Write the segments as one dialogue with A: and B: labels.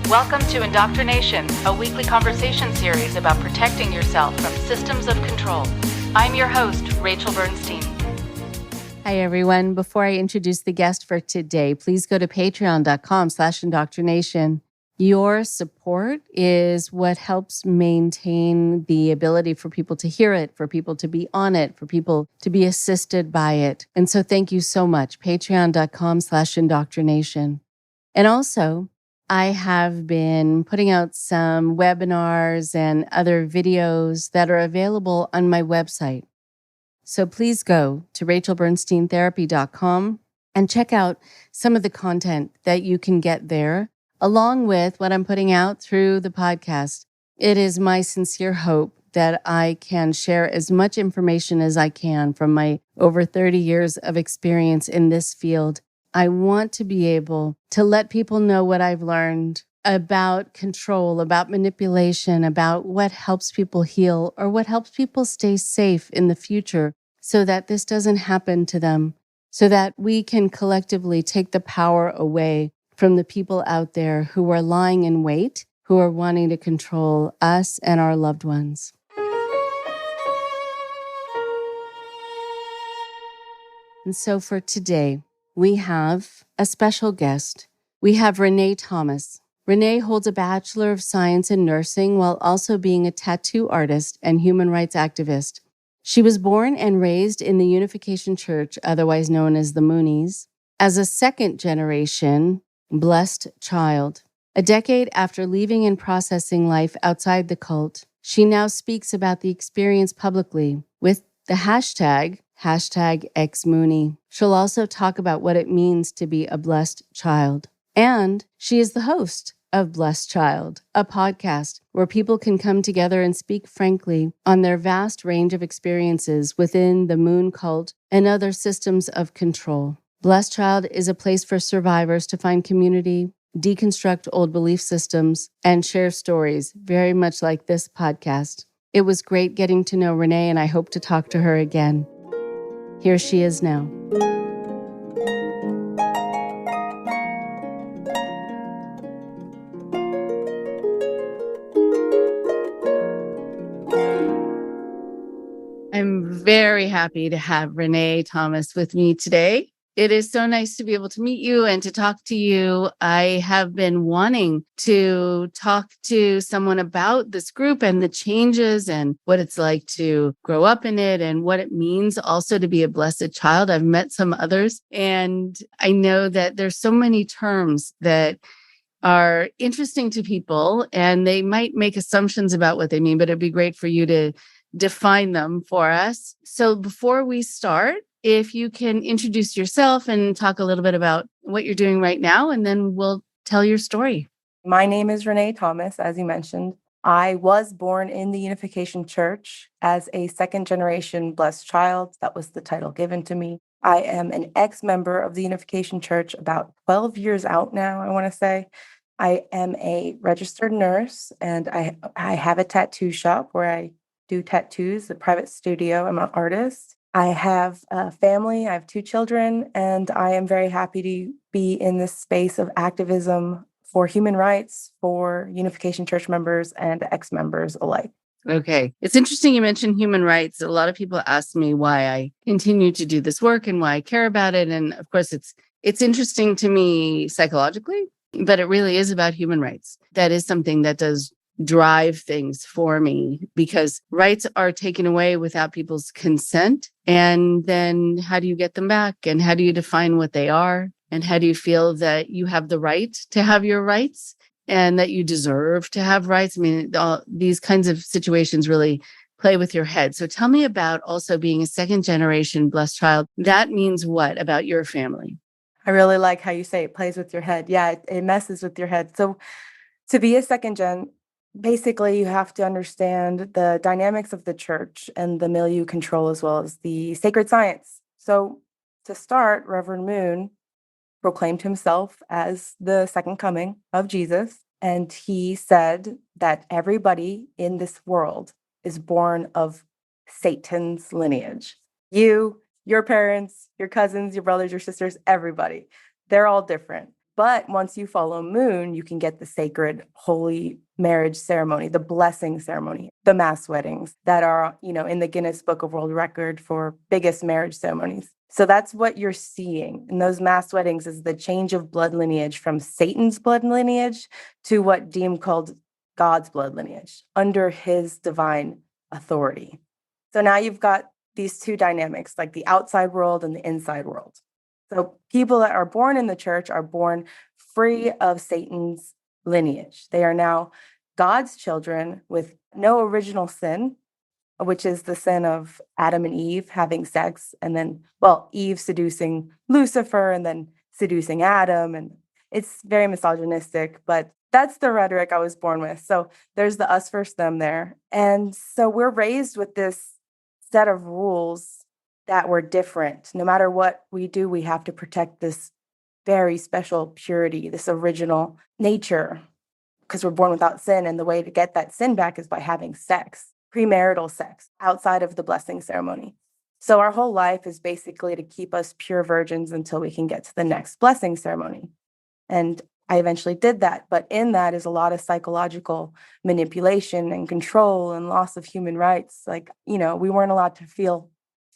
A: Welcome to IndoctriNation, a weekly conversation series about protecting yourself from systems of control. I'm your host, Rachel Bernstein.
B: Hi, everyone. Before I introduce the guest for today, please go to patreon.com/indoctrination. Your support is what helps maintain the ability for people to hear it, for people to be on it, for people to be assisted by it. And so thank you so much. Patreon.com/indoctrination. And also, I have been putting out some webinars and other videos that are available on my website. So please go to rachelbernsteintherapy.com and check out some of the content that you can get there, along with what I'm putting out through the podcast. It is my sincere hope that I can share as much information as I can from my over 30 years of experience in this field. I want to be able to let people know what I've learned about control, about manipulation, about what helps people heal or what helps people stay safe in the future so that this doesn't happen to them, so that we can collectively take the power away from the people out there who are lying in wait, who are wanting to control us and our loved ones. And so for today, we have a special guest. We have Renee Thomas. Renee holds a Bachelor of Science in nursing while also being a tattoo artist and human rights activist. She was born and raised in the Unification Church, otherwise known as the Moonies, as a second-generation blessed child. A decade after leaving and processing life outside the cult, she now speaks about the experience publicly with the hashtag #XMoonie. She'll also talk about what it means to be a blessed child. And she is the host of Blessed Child, a podcast where people can come together and speak frankly on their vast range of experiences within the moon cult and other systems of control. Blessed Child is a place for survivors to find community, deconstruct old belief systems, and share stories, very much like this podcast. It was great getting to know Renee, and I hope to talk to her again. Here she is now. I'm very happy to have Renee Thomas with me today. It is so nice to be able to meet you and to talk to you. I have been wanting to talk to someone about this group and the changes and what it's like to grow up in it and what it means also to be a blessed child. I've met some others, and I know that there's so many terms that are interesting to people, and they might make assumptions about what they mean, but it'd be great for you to define them for us. So before we start, if you can introduce yourself and talk a little bit about what you're doing right now, and then we'll tell your story.
C: My name is Renee Thomas, as you mentioned. I was born in the Unification Church as a second-generation blessed child. That was the title given to me. I am an ex-member of the Unification Church, about 12 years out now, I want to say. I am a registered nurse, and I have a tattoo shop where I do tattoos, a private studio. I'm an artist. I have a family. I have 2 children, and I am very happy to be in this space of activism for human rights for Unification Church members and ex-members alike.
B: Okay. It's interesting you mentioned human rights. A lot of people ask me why I continue to do this work and why I care about it. And of course, it's interesting to me psychologically, but it really is about human rights. That is something that does drive things for me, because rights are taken away without people's consent. And then how do you get them back? And how do you define what they are? And how do you feel that you have the right to have your rights and that you deserve to have rights? I mean, these kinds of situations really play with your head. So tell me about also being a second generation blessed child. That means what about your family?
C: I really like how you say it plays with your head. Yeah, it messes with your head. So to be a second gen, basically, you have to understand the dynamics of the church and the milieu control, as well as the sacred science. So to start, Reverend Moon proclaimed himself as the second coming of Jesus. And he said that everybody in this world is born of Satan's lineage. You, your parents, your cousins, your brothers, your sisters, everybody. They're all different. But once you follow moon, you can get the sacred holy marriage ceremony, the blessing ceremony, the mass weddings that are, in the Guinness Book of World Record for biggest marriage ceremonies. So that's what you're seeing in those mass weddings, is the change of blood lineage from Satan's blood lineage to what deemed called God's blood lineage under his divine authority. So now you've got these two dynamics, like the outside world and the inside world. So people that are born in the church are born free of Satan's lineage. They are now God's children with no original sin, which is the sin of Adam and Eve having sex, and then, Eve seducing Lucifer and then seducing Adam. And it's very misogynistic, but that's the rhetoric I was born with. So there's the us versus them there. And so we're raised with this set of rules that were different. No matter what we do, we have to protect this very special purity, this original nature, because we're born without sin. And the way to get that sin back is by having sex, premarital sex, outside of the blessing ceremony. So our whole life is basically to keep us pure virgins until we can get to the next blessing ceremony. And I eventually did that. But in that is a lot of psychological manipulation and control and loss of human rights. Like, we weren't allowed to feel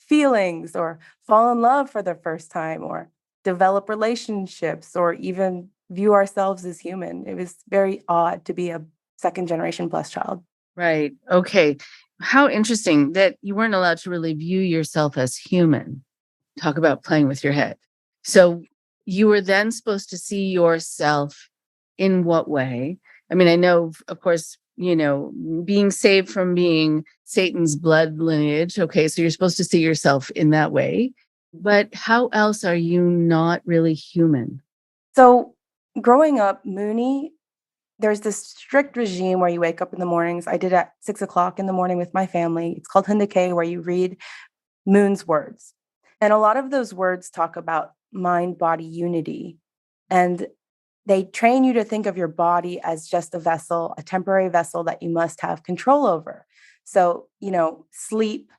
C: feelings or fall in love for the first time or develop relationships or even view ourselves as human. It was very odd to be a second generation blessed child.
B: Right. Okay. How interesting that you weren't allowed to really view yourself as human. Talk about playing with your head. So you were then supposed to see yourself in what way? I mean, I know, of course, being saved from being Satan's blood lineage. Okay, so you're supposed to see yourself in that way. But how else are you not really human?
C: So growing up, Mooney, there's this strict regime where you wake up in the mornings. I did it at 6:00 in the morning with my family. It's called Hinduke, where you read Moon's words. And a lot of those words talk about mind-body unity. And they train you to think of your body as just a vessel, a temporary vessel that you must have control over. So, sleep,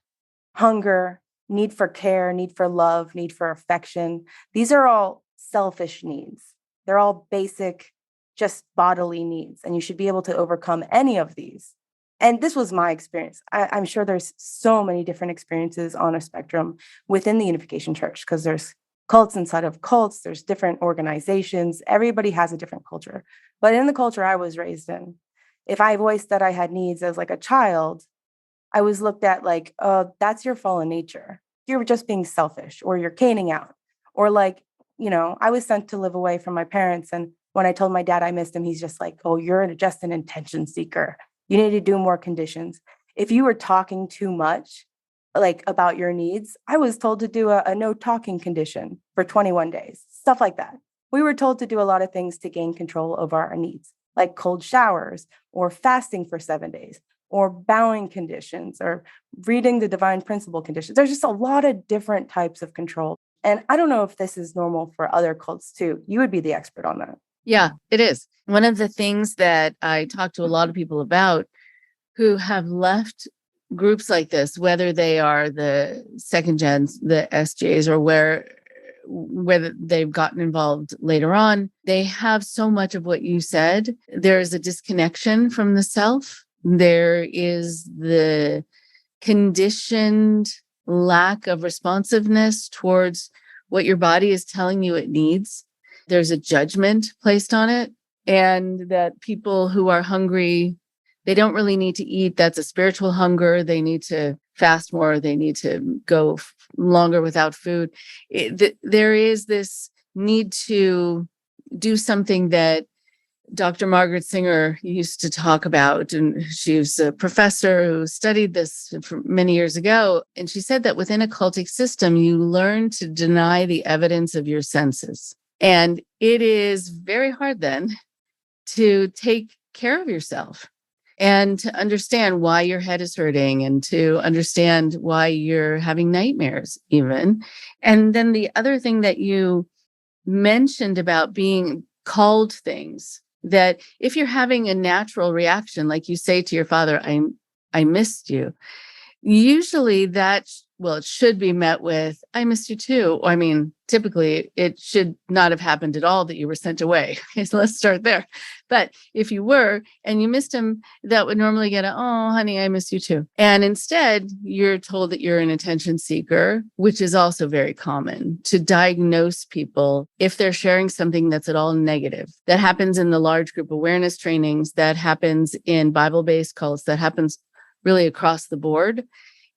C: hunger, need for care, need for love, need for affection. These are all selfish needs. They're all basic, just bodily needs. And you should be able to overcome any of these. And this was my experience. I'm sure there's so many different experiences on a spectrum within the Unification Church, because there's cults inside of cults, there's different organizations. Everybody has a different culture. But in the culture I was raised in, if I voiced that I had needs as like a child, I was looked at like, oh, that's your fallen nature. You're just being selfish, or you're caning out. Or like, I was sent to live away from my parents. And when I told my dad I missed him, he's just like, oh, you're just an attention seeker. You need to do more conditions. If you were talking too much, like about your needs, I was told to do a no talking condition for 21 days, stuff like that. We were told to do a lot of things to gain control over our needs, like cold showers or fasting for 7 days or bowing conditions or reading the divine principle conditions. There's just a lot of different types of control. And I don't know if this is normal for other cults too. You would be the expert on that.
B: Yeah, it is. One of the things that I talk to a lot of people about who have left groups like this, whether they are the second gens, the SJs, or whether they've gotten involved later on, they have so much of what you said. There is a disconnection from the self. There is the conditioned lack of responsiveness towards what your body is telling you it needs. There's a judgment placed on it, and that people who are hungry, they don't really need to eat. That's a spiritual hunger. They need to fast more. They need to go longer without food. There is this need to do something that Dr. Margaret Singer used to talk about. And she was a professor who studied this for many years ago. And she said that within a cultic system, you learn to deny the evidence of your senses. And it is very hard then to take care of yourself and to understand why your head is hurting and to understand why you're having nightmares even. And then the other thing that you mentioned about being called things, that if you're having a natural reaction, like you say to your father, I missed you, usually that well, it should be met with, I missed you too. I mean, typically it should not have happened at all that you were sent away. Okay, so let's start there. But if you were and you missed him, that would normally get a, oh, honey, I miss you too. And instead, you're told that you're an attention seeker, which is also very common to diagnose people if they're sharing something that's at all negative. That happens in the large group awareness trainings, that happens in Bible-based cults, that happens really across the board.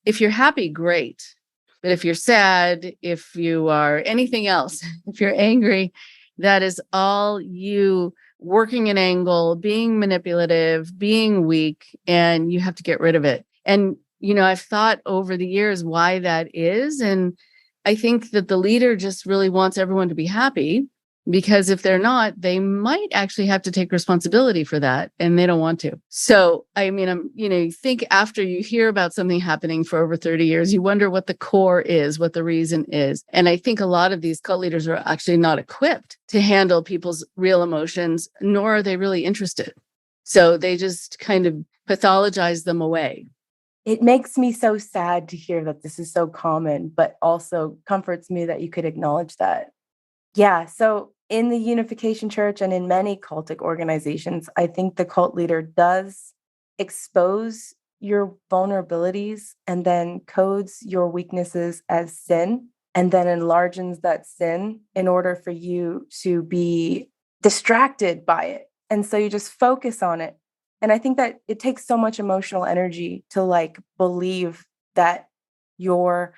B: If you're happy, great. But if you're sad, if you are anything else, if you're angry, that is all you working an angle, being manipulative, being weak, and you have to get rid of it. And, I've thought over the years why that is. And I think that the leader just really wants everyone to be happy, because if they're not, they might actually have to take responsibility for that, and they don't want to. So, you think after you hear about something happening for over 30 years, you wonder what the core is, what the reason is. And I think a lot of these cult leaders are actually not equipped to handle people's real emotions, nor are they really interested. So they just kind of pathologize them away.
C: It makes me so sad to hear that this is so common, but also comforts me that you could acknowledge that. Yeah, so in the Unification Church and in many cultic organizations, I think the cult leader does expose your vulnerabilities and then codes your weaknesses as sin, and then enlarges that sin in order for you to be distracted by it. And so you just focus on it. And I think that it takes so much emotional energy to believe that you're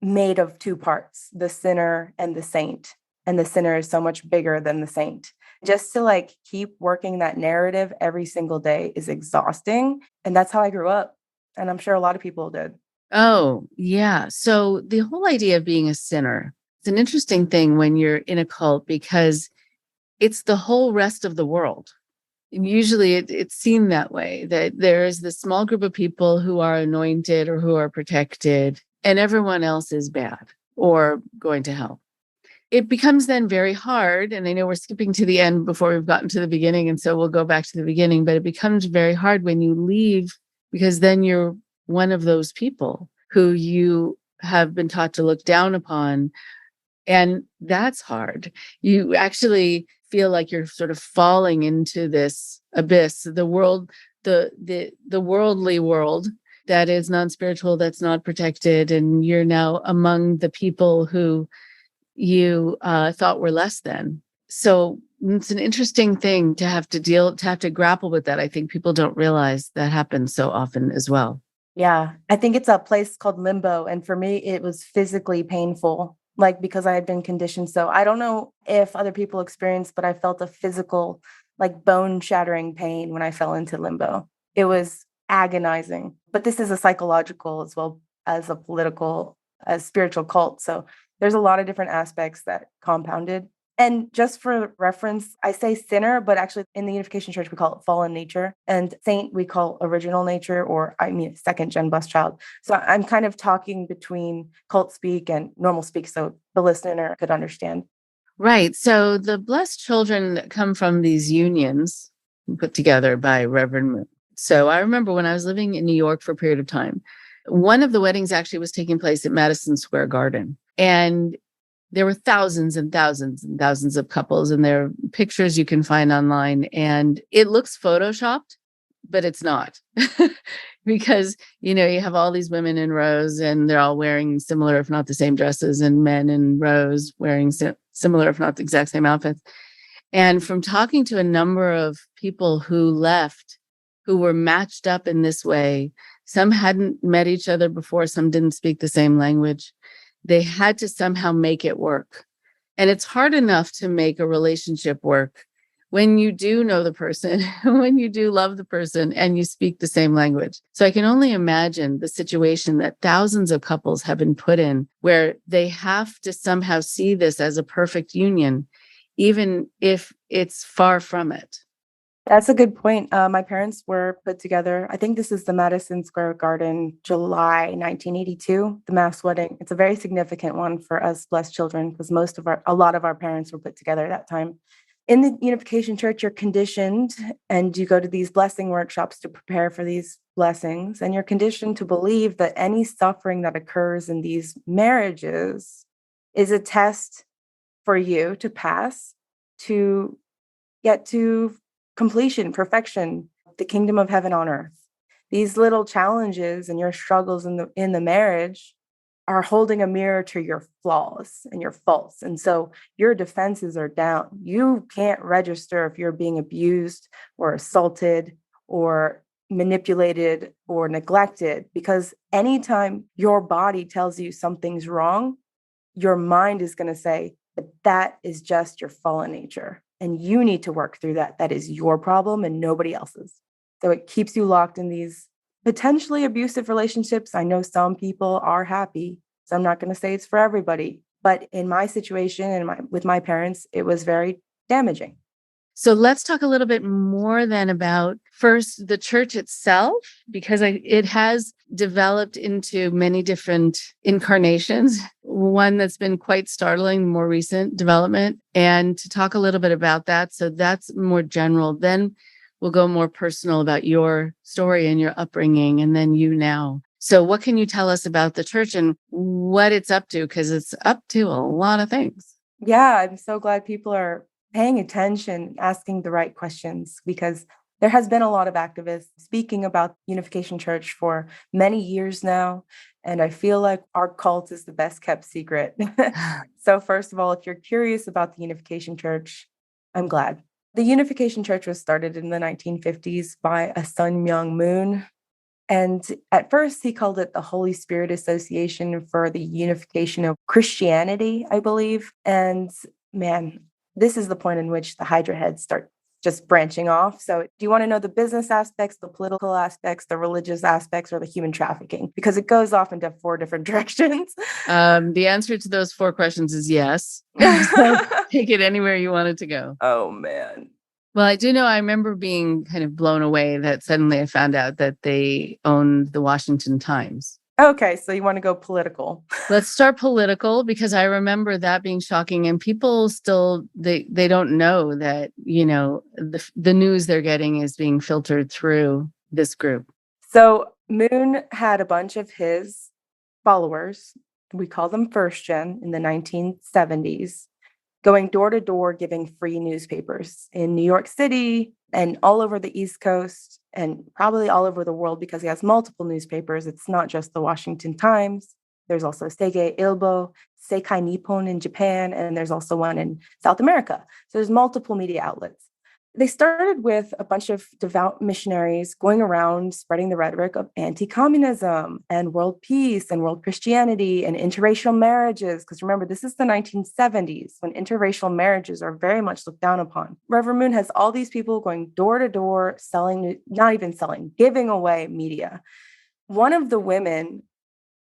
C: made of two parts, the sinner and the saint. And the sinner is so much bigger than the saint. Just to keep working that narrative every single day is exhausting. And that's how I grew up. And I'm sure a lot of people did.
B: Oh, yeah. So the whole idea of being a sinner, it's an interesting thing when you're in a cult, because it's the whole rest of the world. And usually it's seen that way, that there is this small group of people who are anointed or who are protected, and everyone else is bad or going to hell. It becomes then very hard, and I know we're skipping to the end before we've gotten to the beginning, and so we'll go back to the beginning, but it becomes very hard when you leave, because then you're one of those people who you have been taught to look down upon, and that's hard. You actually feel like you're sort of falling into this abyss, the world, the worldly world that is non-spiritual, that's not protected, and you're now among the people who you thought were less than. So it's an interesting thing to have to grapple with that. I think people don't realize that happens so often as well.
C: Yeah, I think it's a place called limbo. And for me, it was physically painful, because I had been conditioned. So I don't know if other people experienced, but I felt a physical, bone shattering pain when I fell into limbo. It was agonizing. But this is a psychological as well as a political, as spiritual cult. So there's a lot of different aspects that compounded. And just for reference, I say sinner, but actually in the Unification Church, we call it fallen nature. And saint, we call original nature, or second gen blessed child. So I'm kind of talking between cult speak and normal speak so the listener could understand.
B: Right. So the blessed children that come from these unions put together by Reverend Moon. So I remember when I was living in New York for a period of time, one of the weddings actually was taking place at Madison Square Garden. And there were thousands and thousands and thousands of couples, and there are pictures you can find online. And it looks photoshopped, but it's not. Because, you have all these women in rows, and they're all wearing similar, if not the same dresses, and men in rows wearing similar, if not the exact same outfits. And from talking to a number of people who left, who were matched up in this way, some hadn't met each other before, some didn't speak the same language. They had to somehow make it work. And it's hard enough to make a relationship work when you do know the person, when you do love the person, and you speak the same language. So I can only imagine the situation that thousands of couples have been put in, where they have to somehow see this as a perfect union, even if it's far from it.
C: That's a good point. My parents were put together. I think this is the Madison Square Garden, July 1982, the mass wedding. It's a very significant one for us blessed children, because a lot of our parents were put together at that time. In the Unification Church, you're conditioned, and you go to these blessing workshops to prepare for these blessings, and you're conditioned to believe that any suffering that occurs in these marriages is a test for you to pass, to get to completion, perfection, the kingdom of heaven on earth. These little challenges and your struggles in the marriage are holding a mirror to your flaws and your faults. And so your defenses are down. You can't register if you're being abused or assaulted or manipulated or neglected, because anytime your body tells you something's wrong, your mind is going to say that that is just your fallen nature. And you need to work through that. That is your problem and nobody else's. So it keeps you locked in these potentially abusive relationships. I know some people are happy, so I'm not going to say it's for everybody. But in my situation and with my parents, it was very damaging.
B: So let's talk a little bit more then about first the church itself, because it has developed into many different incarnations. One that's been quite startling, more recent development, and to talk a little bit about that. So that's more general. Then we'll go more personal about your story and your upbringing, and then you now. So what can you tell us about the church and what it's up to? Because it's up to a lot of things.
C: Yeah, I'm so glad people are paying attention, asking the right questions, because there has been a lot of activists speaking about Unification Church for many years now. And I feel like our cult is the best kept secret. So first of all, if you're curious about the Unification Church, I'm glad. The Unification Church was started in the 1950s by a Sun Myung Moon. And at first, he called it the Holy Spirit Association for the Unification of Christianity, I believe. And man, this is the point in which the Hydra heads start just branching off. So do you want to know the business aspects, the political aspects, the religious aspects, or the human trafficking? Because it goes off into 4 different directions.
B: The answer to those 4 questions is yes. So take it anywhere you want it to go.
C: Oh, man.
B: Well, I do know, I remember being kind of blown away that suddenly I found out that they owned the Washington Times.
C: Okay, so you want to go political.
B: Let's start political, because I remember that being shocking, and people still, they don't know that, the news they're getting is being filtered through this group.
C: So Moon had a bunch of his followers, we call them first gen, in the 1970s, going door to door, giving free newspapers in New York City and all over the East Coast and probably all over the world, because he has multiple newspapers. It's not just the Washington Times. There's also Seikei Ilbo, Seikai Nippon in Japan, and there's also one in South America. So there's multiple media outlets. They started with a bunch of devout missionaries going around spreading the rhetoric of anti-communism and world peace and world Christianity and interracial marriages. Because remember, this is the 1970s when interracial marriages are very much looked down upon. Reverend Moon has all these people going door to door, selling, not even selling, giving away media. One of the women,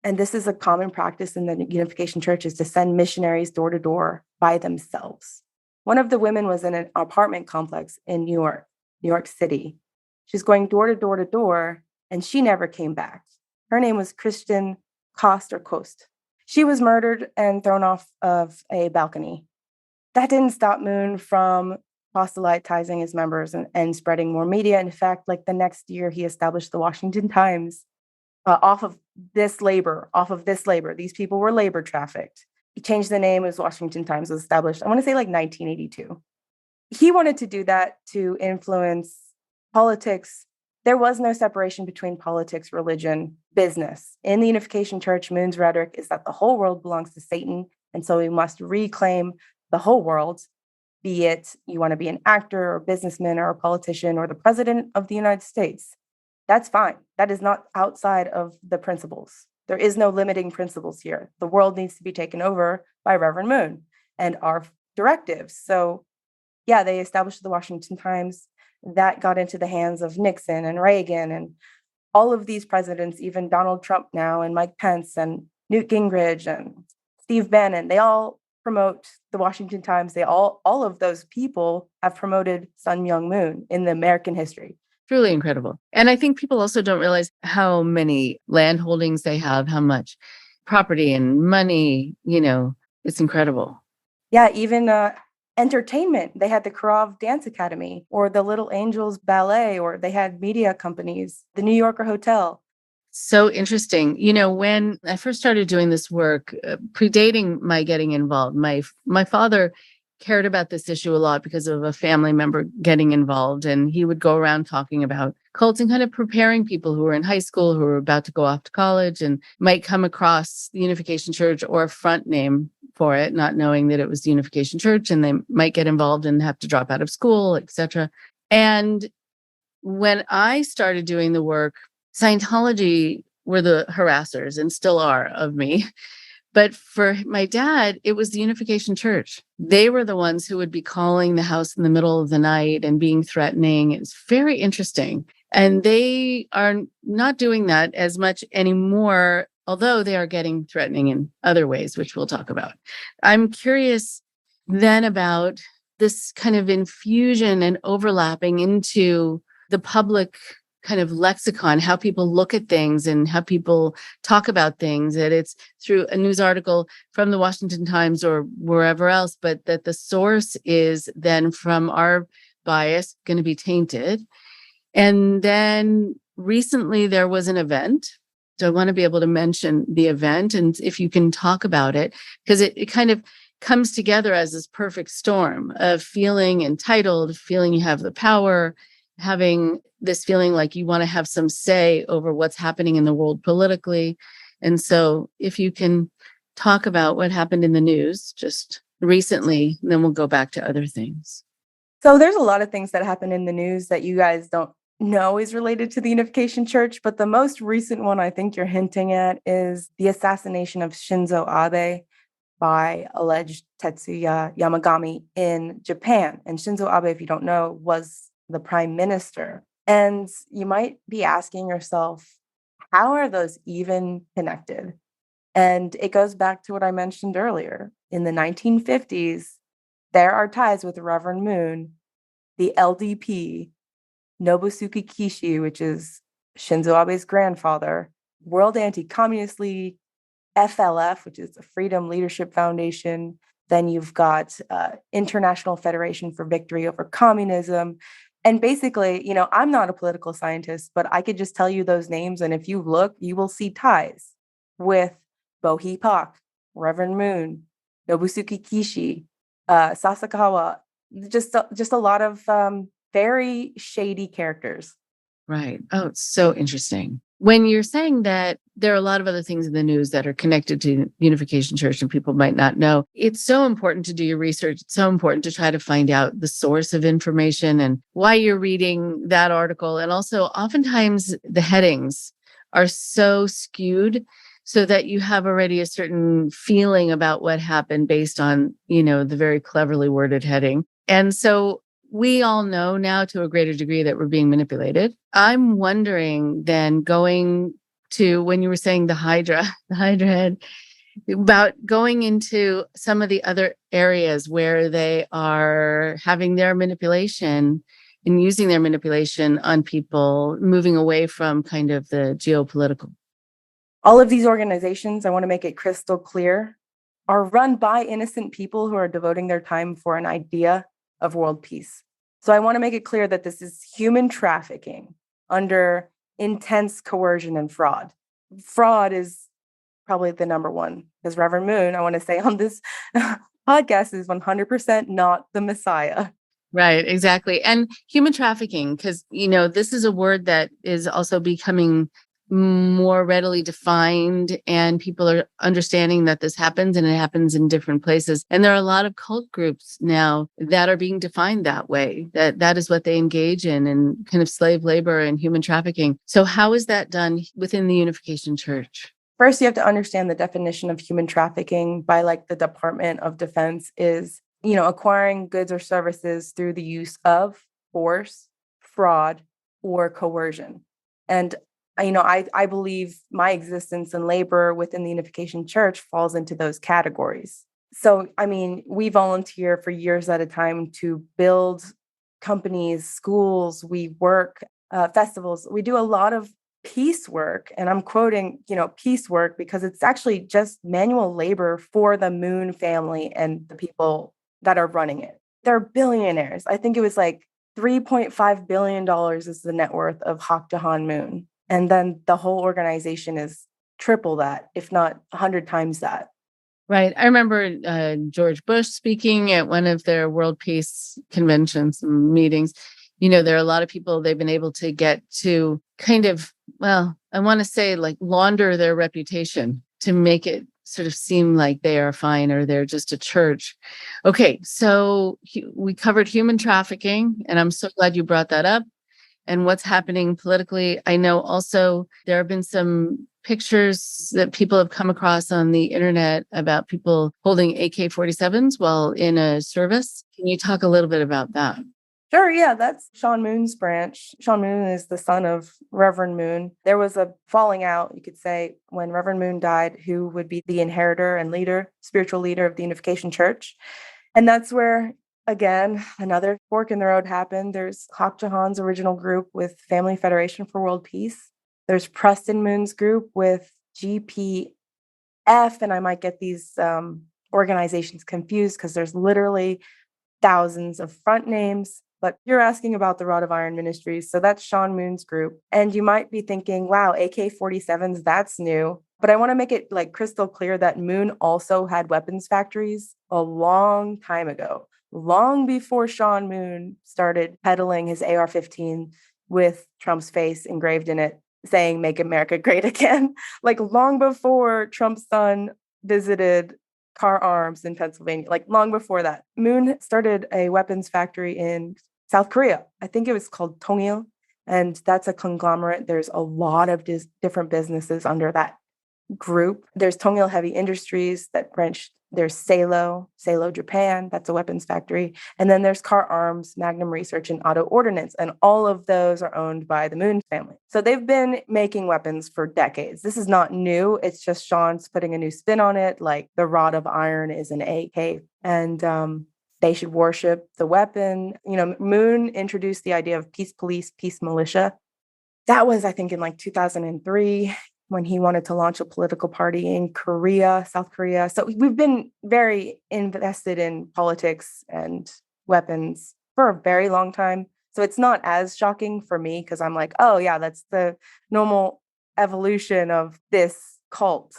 C: and this is a common practice in the Unification Church, is to send missionaries door to door by themselves. One of the women was in an apartment complex in New York City. She's going door to door to door, and she never came back. Her name was Kristen Kost. She was murdered and thrown off of a balcony. That didn't stop Moon from proselytizing his members and spreading more media. In fact, like the next year, he established the Washington Times off of this labor. These people were labor trafficked. He changed the name as Washington Times was established, I want to say like 1982. He wanted to do that to influence politics. There was no separation between politics, religion, business. In the Unification Church, Moon's rhetoric is that the whole world belongs to Satan, and so we must reclaim the whole world, be it you want to be an actor or businessman or a politician or the president of the United States. That's fine. That is not outside of the principles. There is no limiting principles here. The world needs to be taken over by Reverend Moon and our directives. So, yeah, they established the Washington Times. That got into the hands of Nixon and Reagan and all of these presidents, even Donald Trump now and Mike Pence and Newt Gingrich and Steve Bannon. They all promote the Washington Times. All of those people have promoted Sun Myung Moon in the American history.
B: Truly incredible. And I think people also don't realize how many land holdings they have, how much property and money, it's incredible.
C: Yeah, even entertainment. They had the Krov Dance Academy or the Little Angels Ballet, or they had media companies, the New Yorker Hotel.
B: So interesting. You know, when I first started doing this work, predating my getting involved, my father cared about this issue a lot because of a family member getting involved. And he would go around talking about cults and kind of preparing people who were in high school, who were about to go off to college and might come across the Unification Church or a front name for it, not knowing that it was the Unification Church, and they might get involved and have to drop out of school, etc. And when I started doing the work, Scientology were the harassers and still are of me. But for my dad, it was the Unification Church. They were the ones who would be calling the house in the middle of the night and being threatening. It's very interesting. And they are not doing that as much anymore, although they are getting threatening in other ways, which we'll talk about. I'm curious then about this kind of infusion and overlapping into the public kind of lexicon, how people look at things and how people talk about things, that it's through a news article from the Washington Times or wherever else, but that the source is then from our bias going to be tainted. And then recently there was an event. So I want to be able to mention the event and if you can talk about it, because it kind of comes together as this perfect storm of feeling entitled, feeling you have the power, having this feeling like you want to have some say over what's happening in the world politically. And so if you can talk about what happened in the news just recently, then we'll go back to other things.
C: So there's a lot of things that happen in the news that you guys don't know is related to the Unification Church, but the most recent one I think you're hinting at is the assassination of Shinzo Abe by alleged Tetsuya Yamagami in Japan. And Shinzo Abe, if you don't know, was the prime minister. And you might be asking yourself, how are those even connected? And it goes back to what I mentioned earlier. In the 1950s, there are ties with Reverend Moon, the LDP, Nobusuke Kishi, which is Shinzo Abe's grandfather, World Anti-Communist League, FLF, which is the Freedom Leadership Foundation. Then you've got International Federation for Victory Over Communism. And basically, I'm not a political scientist, but I could just tell you those names. And if you look, you will see ties with Bohee Pak, Reverend Moon, Nobusuke Kishi, Sasakawa, just a lot of very shady characters.
B: Right. Oh, it's so interesting. When you're saying that there are a lot of other things in the news that are connected to Unification Church and people might not know, it's so important to do your research. It's so important to try to find out the source of information and why you're reading that article. And also, oftentimes the headings are so skewed so that you have already a certain feeling about what happened based on, the very cleverly worded heading. And so we all know now to a greater degree that we're being manipulated. I'm wondering then, going to when you were saying the Hydra head, about going into some of the other areas where they are having their manipulation and using their manipulation on people, moving away from kind of the geopolitical.
C: All of these organizations, I want to make it crystal clear, are run by innocent people who are devoting their time for an idea of world peace. So I want to make it clear that this is human trafficking under intense coercion and fraud. Fraud is probably the number one, because Reverend Moon, I want to say on this podcast, is 100% not the Messiah.
B: Right, exactly. And human trafficking, because, this is a word that is also becoming more readily defined, and people are understanding that this happens, and it happens in different places. And there are a lot of cult groups now that are being defined that way, that is what they engage in, and kind of slave labor and human trafficking. So how is that done within the Unification Church?
C: First, you have to understand the definition of human trafficking by the Department of Defense is, acquiring goods or services through the use of force, fraud, or coercion. And I believe my existence and labor within the Unification Church falls into those categories. So, we volunteer for years at a time to build companies, schools, we work, festivals. We do a lot of peace work. And I'm quoting, peace work because it's actually just manual labor for the Moon family and the people that are running it. they're billionaires. I think it was like $3.5 billion is the net worth of Hak Jahan Moon. And then the whole organization is triple that, if not 100 times that.
B: Right. I remember George Bush speaking at one of their world peace conventions and meetings. There are a lot of people they've been able to get to kind of, well, I want to say like launder their reputation to make it sort of seem like they are fine or they're just a church. Okay. So we covered human trafficking, and I'm so glad you brought that up, and what's happening politically. I know also there have been some pictures that people have come across on the internet about people holding AK-47s while in a service. Can you talk a little bit about that?
C: Sure, yeah, that's Sean Moon's branch. Sean Moon is the son of Reverend Moon. There was a falling out, you could say, when Reverend Moon died, who would be the inheritor and spiritual leader of the Unification Church. And that's where, again, another fork in the road happened. There's Hak Jahan's original group with Family Federation for World Peace. There's Preston Moon's group with GPF, and I might get these organizations confused because there's literally thousands of front names. But you're asking about the Rod of Iron Ministries, so that's Sean Moon's group. And you might be thinking, wow, AK-47s, that's new. But I want to make it like crystal clear that Moon also had weapons factories a long time ago, long before Sean Moon started peddling his AR-15 with Trump's face engraved in it, saying, "Make America Great Again." Like long before Trump's son visited Car Arms in Pennsylvania, like long before that. Moon started a weapons factory in South Korea. I think it was called Tongil, and that's a conglomerate. There's a lot of different businesses under that group. There's Tongil Heavy Industries that branched. There's Salo Japan, that's a weapons factory. And then there's Car Arms, Magnum Research, and Auto Ordnance. And all of those are owned by the Moon family. So they've been making weapons for decades. This is not new. It's just Sean's putting a new spin on it, like the Rod of Iron is an AK. And they should worship the weapon. Moon introduced the idea of peace police, peace militia. That was, I think, in like 2003. When he wanted to launch a political party in South Korea. So we've been very invested in politics and weapons for a very long time. So it's not as shocking for me because I'm like, oh yeah, that's the normal evolution of this cult.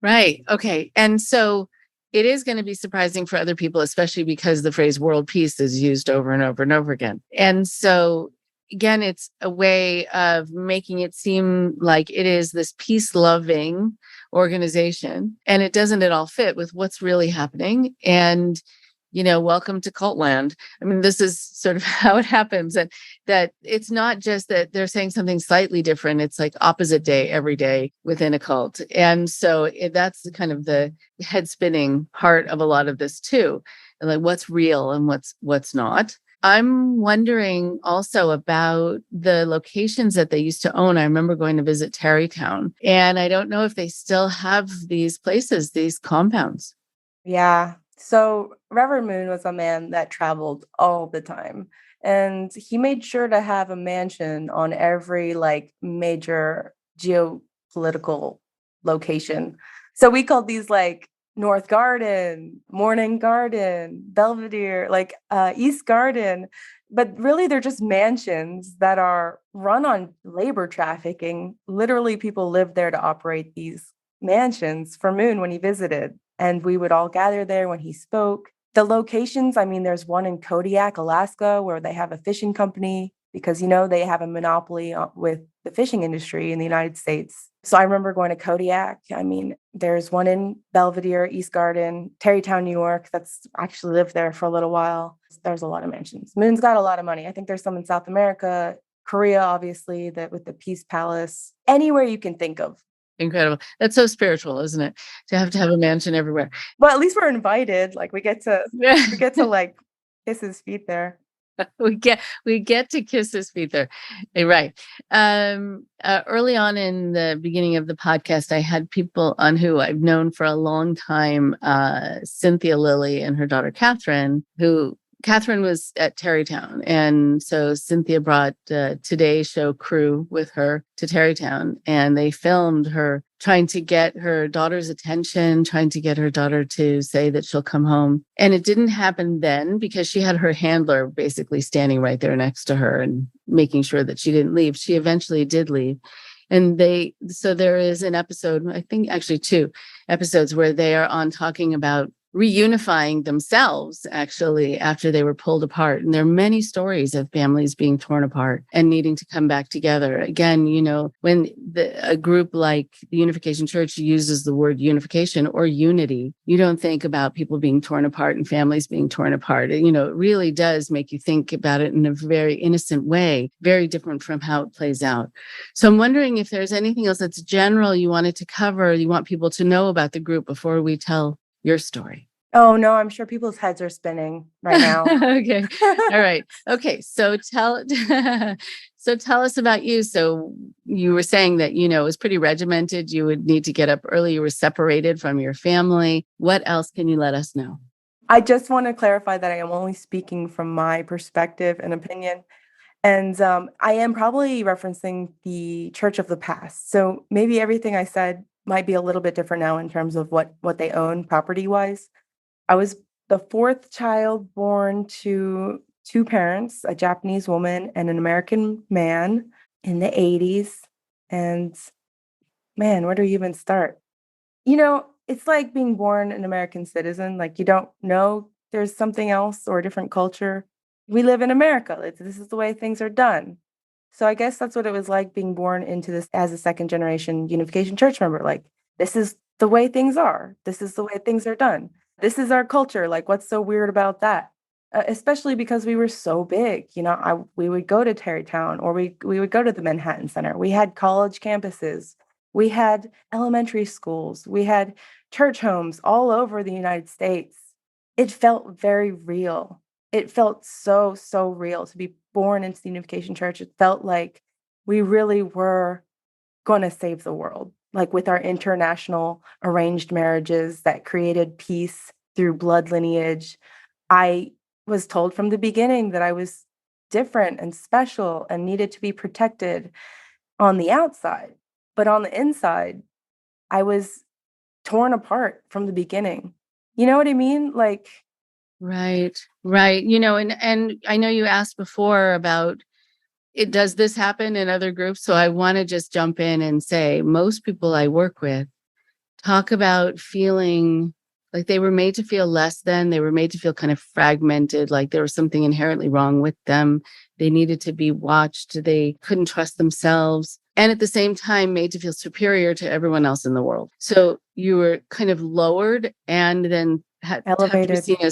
B: Right. Okay. And so it is going to be surprising for other people, especially because the phrase world peace is used over and over and over again. And so again, it's a way of making it seem like it is this peace-loving organization, and it doesn't at all fit with what's really happening. And, welcome to cult land. I mean, this is sort of how it happens, and that it's not just that they're saying something slightly different. It's like opposite day every day within a cult. And so that's kind of the head-spinning part of a lot of this too, and like what's real and what's not. I'm wondering also about the locations that they used to own. I remember going to visit Tarrytown, and I don't know if they still have these places, these compounds.
C: Yeah. So Reverend Moon was a man that traveled all the time, and he made sure to have a mansion on every like major geopolitical location. So we called these like North Garden, Morning Garden, Belvedere, like East Garden. But really, they're just mansions that are run on labor trafficking. Literally, people live there to operate these mansions for Moon when he visited. And we would all gather there when he spoke. The locations, I mean, there's one in Kodiak, Alaska, where they have a fishing company because, they have a monopoly with the fishing industry in the United States. So I remember going to Kodiak. I mean, there's one in Belvedere, East Garden, Tarrytown, New York. That's actually lived there for a little while. There's a lot of mansions. Moon's got a lot of money. I think there's some in South America, Korea, obviously, that with the Peace Palace, anywhere you can think of.
B: Incredible. That's so spiritual, isn't it? To have a mansion everywhere.
C: Well, at least we're invited. Like we get to like kiss his feet there.
B: We get to kiss his feet there. Right. Early on in the beginning of the podcast, I had people on who I've known for a long time, Cynthia Lilly and her daughter, Catherine, who Catherine was at Tarrytown. And so Cynthia brought Today's Show crew with her to Tarrytown, and they filmed her trying to get her daughter's attention, trying to get her daughter to say that she'll come home. And it didn't happen then because she had her handler basically standing right there next to her and making sure that she didn't leave. She eventually did leave. And so there is an episode, I think actually 2 episodes, where they are on talking about reunifying themselves actually after they were pulled apart. And there are many stories of families being torn apart and needing to come back together. Again, when a group like the Unification Church uses the word unification or unity, you don't think about people being torn apart and families being torn apart. It really does make you think about it in a very innocent way, very different from how it plays out. So I'm wondering if there's anything else that's general you wanted to cover, you want people to know about the group before we tell your story.
C: Oh, no, I'm sure people's heads are spinning right now.
B: Okay. All right. Okay. So tell us about you. So you were saying that, it was pretty regimented. You would need to get up early. You were separated from your family. What else can you let us know?
C: I just want to clarify that I am only speaking from my perspective and opinion. And I am probably referencing the church of the past. So maybe everything I said might be a little bit different now in terms of what they own property-wise. I was the 4th child born to 2 parents, a Japanese woman and an American man in the 80s. And man, where do you even start? It's like being born an American citizen. Like you don't know there's something else or a different culture. We live in America. This is the way things are done. So I guess that's what it was like being born into this as a 2nd-generation Unification Church member. Like, this is the way things are. This is the way things are done. This is our culture. Like, what's so weird about that? Especially because we were so big. We would go to Tarrytown, or we would go to the Manhattan Center. We had college campuses. We had elementary schools. We had church homes all over the United States. It felt very real. It felt so, so real to be born into the Unification Church. It felt like we really were going to save the world, like with our international arranged marriages that created peace through blood lineage. I was told from the beginning that I was different and special and needed to be protected on the outside. But on the inside, I was torn apart from the beginning. You know what I mean? Like,
B: Right. And I know you asked before about it. Does this happen in other groups? So I want to just jump in and say most people I work with talk about feeling like they were made to feel less than, they were made to feel kind of fragmented, like there was something inherently wrong with them. They needed to be watched. They couldn't trust themselves. And at the same time, made to feel superior to everyone else in the world. So you were kind of lowered and then
C: elevated,
B: have to be seen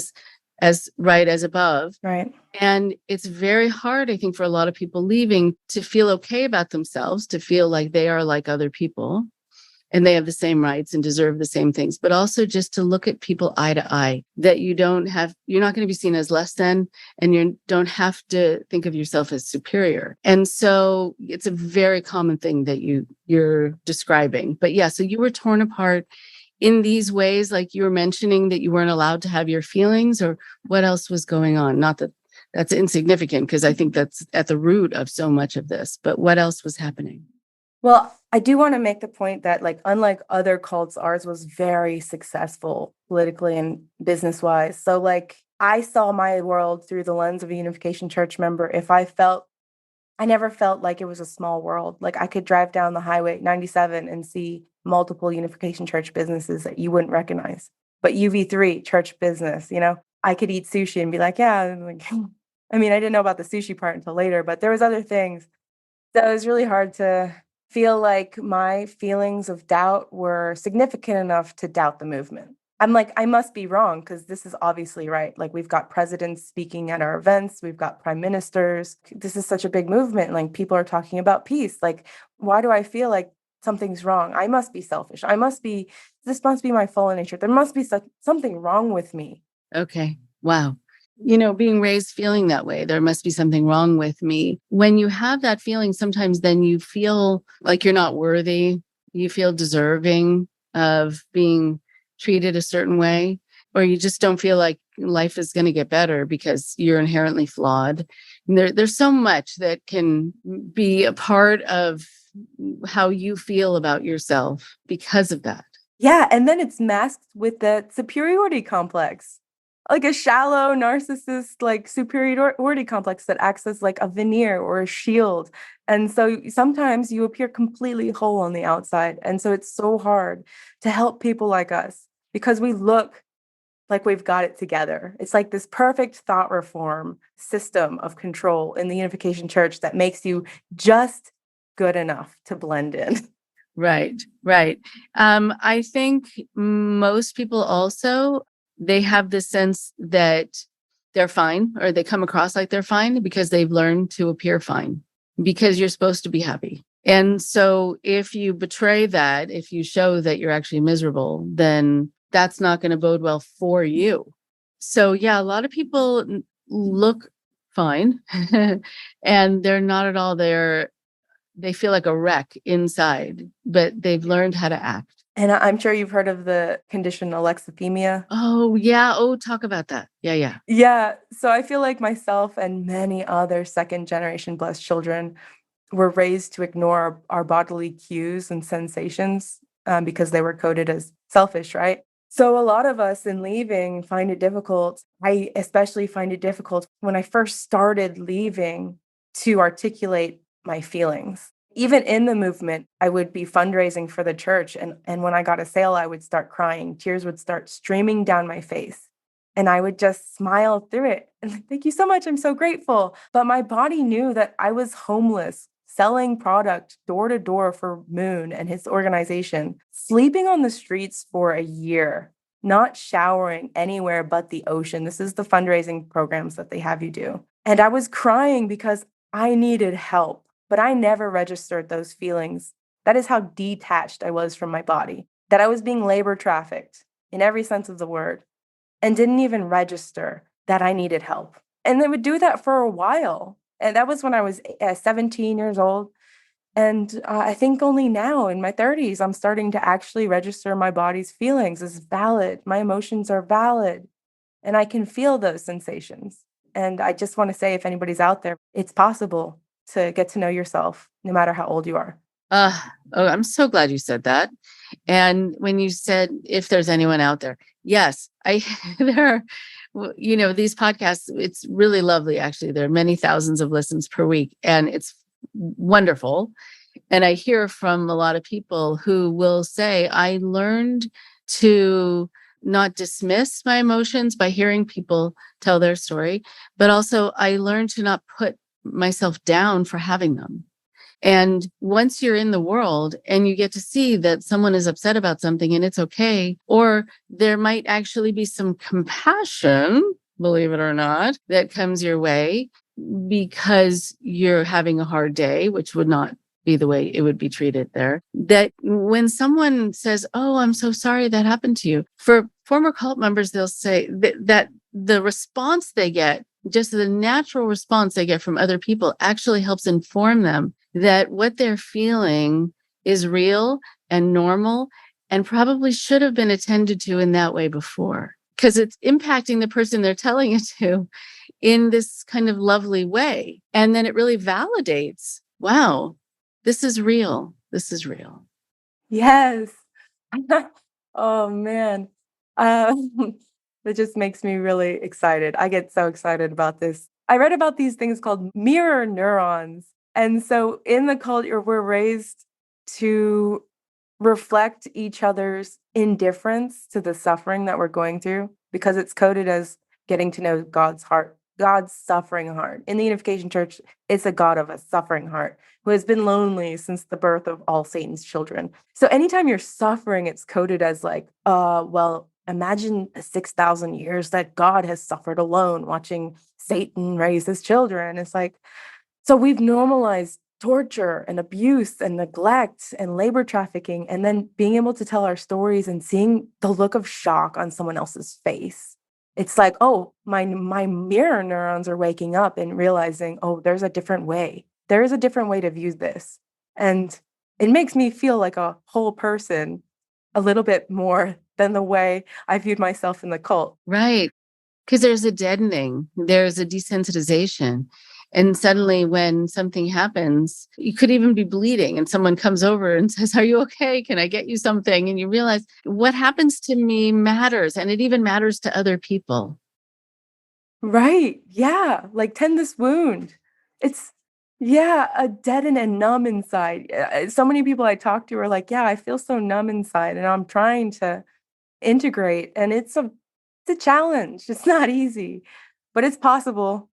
B: as right as above.
C: Right.
B: And it's very hard, I think, for a lot of people leaving to feel okay about themselves, to feel like they are like other people and they have the same rights and deserve the same things, but also just to look at people eye to eye, that you're not going to be seen as less than, and you don't have to think of yourself as superior. And so it's a very common thing that you're describing. But yeah, so you were torn apart in these ways, like you were mentioning that you weren't allowed to have your feelings, or what else was going on? Not that that's insignificant, because I think that's at the root of so much of this, but what else was happening?
C: Well, I do want to make the point that, like, unlike other cults, ours was very successful politically and business-wise. So, like, I saw my world through the lens of a Unification Church member. I never felt like it was a small world. Like, I could drive down the highway 97 and see multiple Unification Church businesses that you wouldn't recognize. But UV3, church business, I could eat sushi and be like, yeah. Like, I mean, I didn't know about the sushi part until later, but there was other things. So it was really hard to feel like my feelings of doubt were significant enough to doubt the movement. I'm like, I must be wrong, because this is obviously right. Like, we've got presidents speaking at our events. We've got prime ministers. This is such a big movement. Like, people are talking about peace. Like, why do I feel like something's wrong? I must be selfish. This must be my fallen nature. There must be something wrong with me.
B: Okay. Wow. Being raised feeling that way, there must be something wrong with me. When you have that feeling, sometimes then you feel like you're not worthy. You feel deserving of being treated a certain way, or you just don't feel like life is going to get better because you're inherently flawed. There's so much that can be a part of how you feel about yourself because of that.
C: Yeah, and then it's masked with that superiority complex, like a shallow narcissist, like superiority complex that acts as like a veneer or a shield. And so sometimes you appear completely whole on the outside. And so it's so hard to help people like us because we look like we've got it together. It's like this perfect thought reform system of control in the Unification Church that makes you just good enough to blend in.
B: Right, right. I think most people also, they have this sense that they're fine, or they come across like they're fine because they've learned to appear fine because you're supposed to be happy. And so if you betray that, if you show that you're actually miserable, then that's not going to bode well for you. So yeah, a lot of people look fine and they're not at all there. They feel like a wreck inside, but they've learned how to act.
C: And I'm sure you've heard of the condition alexithymia.
B: Oh, yeah. Oh, talk about that. Yeah, yeah.
C: Yeah. So I feel like myself and many other second generation blessed children were raised to ignore our bodily cues and sensations because they were coded as selfish, right? So a lot of us in leaving find it difficult. I especially find it difficult when I first started leaving to articulate my feelings. Even in the movement, I would be fundraising for the church. And when I got a sale, I would start crying. Tears would start streaming down my face. And I would just smile through it. And like, thank you so much. I'm so grateful. But my body knew that I was homeless, selling product door to door for Moon and his organization, sleeping on the streets for a year, not showering anywhere but the ocean. This is the fundraising programs that they have you do. And I was crying because I needed help, but I never registered those feelings. That is how detached I was from my body, that I was being labor trafficked in every sense of the word, and didn't even register that I needed help. And they would do that for a while. And that was when I was 17 years old. And I think only now in my 30s, I'm starting to actually register my body's feelings as valid. My emotions are valid. And I can feel those sensations. And I just want to say, if anybody's out there, it's possible to get to know yourself no matter how old you are.
B: Oh, I'm so glad you said that. And when you said, if there's anyone out there, yes, there are, these podcasts, it's really lovely. Actually, there are many thousands of listens per week and it's wonderful. And I hear from a lot of people who will say, I learned to not dismiss my emotions by hearing people tell their story, but also I learned to not put myself down for having them. And once you're in the world and you get to see that someone is upset about something and it's okay, or there might actually be some compassion, believe it or not, that comes your way because you're having a hard day, which would not be the way it would be treated there. That when someone says, oh, I'm so sorry that happened to you, for former cult members, they'll say that the response they get, just the natural response they get from other people, actually helps inform them that what they're feeling is real and normal and probably should have been attended to in that way before, because it's impacting the person they're telling it to in this kind of lovely way. And then it really validates, wow, this is real. This is real.
C: Yes. Oh, man. It just makes me really excited. I get so excited about this. I read about these things called mirror neurons. And so in the culture, we're raised to reflect each other's indifference to the suffering that we're going through because it's coded as getting to know God's heart, God's suffering heart. In the Unification Church, it's a God of a suffering heart who has been lonely since the birth of all Satan's children. So anytime you're suffering, it's coded as like, well, imagine 6,000 years that God has suffered alone watching Satan raise his children. It's like, so we've normalized torture and abuse and neglect and labor trafficking, and then being able to tell our stories and seeing the look of shock on someone else's face. It's like, oh, my mirror neurons are waking up and realizing, oh, there's a different way. There is a different way to view this. And it makes me feel like a whole person a little bit more than the way I viewed myself in the cult.
B: Right. Because there's a deadening, there's a desensitization. And suddenly when something happens, you could even be bleeding and someone comes over and says, "Are you okay? Can I get you something?" And you realize what happens to me matters, and it even matters to other people.
C: Right. Yeah. Like tend this wound. It's yeah, a deaden and numb inside. So many people I talk to are like, yeah, I feel so numb inside and I'm trying to integrate and it's a challenge. It's not easy, but it's possible.